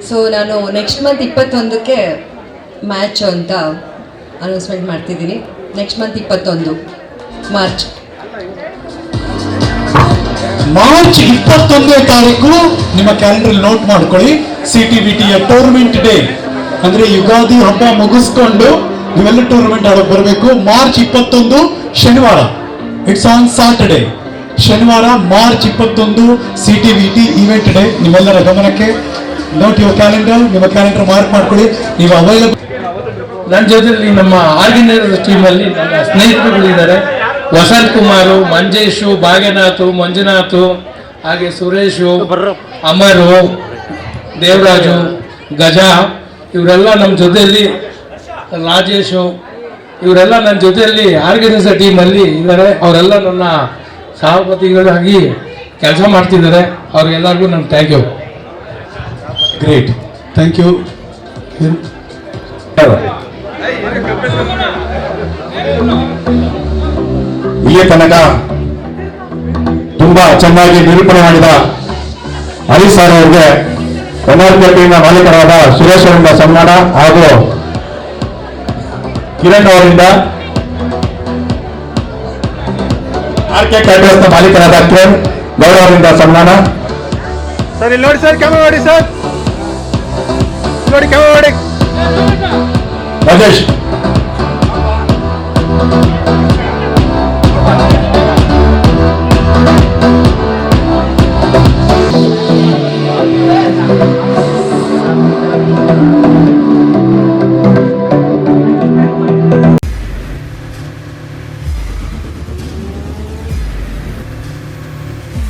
So ನಾನು ನೆಕ್ಸ್ಟ್ ಮಂತ್ 21ಕ್ಕೆ ಮ್ಯಾಚ್ ಅಂತ ಅನೌನ್ಸ್ಮೆಂಟ್ ಮಾಡ್ತಿದ್ದೀನಿ. ನೆಕ್ಸ್ಟ್ ಮಂತ್ 21 ಮಾರ್ಚ್ 21ನೇ ತಾರೀಕು ನಿಮ್ಮ ಕ್ಯಾಲೆಂಡರ್ ನೋಟ್ ಮಾಡ್ಕೊಳ್ಳಿ. CTVT ಟೂರ್ನಮೆಂಟ್ ಡೇ ಅಂದ್ರೆ ಯುಗಾದಿ ಹಬ್ಬ ಮುಗಿಸ್ಕೊಂಡು ನೀವೆಲ್ಲ ಟೂರ್ನಮೆಂಟ್ ಆಡೋಕೆ ಬರಬೇಕು. ಮಾರ್ಚ್ 21 ಶನಿವಾರ, ಇಟ್ಸ್ ಆನ್ ಸಾಟರ್ಡೆ. ಶನಿವಾರ ಮಾರ್ಚ್ 21 CTVT ಈವೆಂಟ್ ಡೇ. ನಿಮ್ಮೆಲ್ಲರ ಗಮನಕ್ಕೆ ನೋಟ್ ಯುವರ್ ಕ್ಯಾಲೆಂಡರ್, ನಿಮ್ಮ ಕ್ಯಾಲೆಂಡರ್ ಮಾರ್ಕ್ ಮಾಡ್ಕೊಳ್ಳಿ. ನೀವು ಅವೈಲಬಲ್. ನನ್ನ ಜೊತೆಲಿ ನಮ್ಮ ಆರ್ಗನೈಸರ್ ಟೀಮಲ್ಲಿ ನನ್ನ ಸ್ನೇಹಿತರುಗಳಿದ್ದಾರೆ. ವಸಂತ್ ಕುಮಾರು, ಮಂಜೇಶು, ಭಾಗ್ಯನಾಥು, ಮಂಜುನಾಥು, ಹಾಗೆ ಸುರೇಶು, ಅಮರು, ದೇವರಾಜು, ಗಜ, ಇವರೆಲ್ಲ ನಮ್ಮ ಜೊತೆಯಲ್ಲಿ, ರಾಜೇಶು, ಇವರೆಲ್ಲ ನನ್ನ ಜೊತೆಯಲ್ಲಿ ಆರ್ಗನೈಸರ್ ಟೀಮಲ್ಲಿ ಇದ್ದಾರೆ. ಅವರೆಲ್ಲ ನನ್ನ ಸಹಪತಿಗಳಾಗಿ ಕೆಲಸ ಮಾಡ್ತಿದ್ದಾರೆ. ಅವ್ರಿಗೆಲ್ಲರಿಗೂ ನಮ್ಮ thank you. Great, thank you. ಇಲ್ಲಿಯ ತನಕ ತುಂಬಾ ಚೆನ್ನಾಗಿ ನಿರೂಪಣೆ ಮಾಡಿದ ಹರೀಶ್ ಸರ್ ಅವರಿಗೆ NRPTನ ಮಾಲೀಕರಾದ ಸುರೇಶ್ ಅವರಿಂದ ಸನ್ಮಾನ ಹಾಗೂ ಕಿರಣ್ ಅವರಿಂದ RK ಕ್ಯಾಟರ್ಸ್ನ ಮಾಲೀಕರಾದ ಕಿರಣ್ ಗೌಡ ಅವರಿಂದ ಸನ್ಮಾನ. ಸರ್ ಇಲ್ಲಿ ನೋಡಿ ಸರ್, ಕ್ಯಾಮರಾ ನೋಡಿ ಸರ್, ನೋಡಿ ಕ್ಯಾಮರಾ ನೋಡಿ. ರಾಜೇಶ್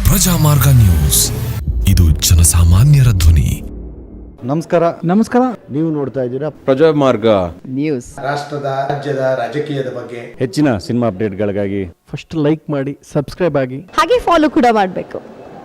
ಪ್ರಜಾಮಾರ್ಗ ನ್ಯೂಸ್, ಇದು ಜನಸಾಮಾನ್ಯರ ಧ್ವನಿ. ನಮಸ್ಕಾರ. ನೀವು ನೋಡ್ತಾ ಇದ್ದೀರಾ ಪ್ರಜಾಮಾರ್ಗ ನ್ಯೂಸ್. ರಾಷ್ಟ್ರದ, ರಾಜ್ಯದ, ರಾಜಕೀಯದ ಬಗ್ಗೆ ಹೆಚ್ಚಿನ ಸಿನಿಮಾ ಅಪ್ಡೇಟ್ಗಳಿಗಾಗಿ ಫಸ್ಟ್ ಲೈಕ್ ಮಾಡಿ, ಸಬ್ಸ್ಕ್ರೈಬ್ ಆಗಿ, ಹಾಗೆ ಫಾಲೋ ಕೂಡ ಮಾಡಬೇಕು.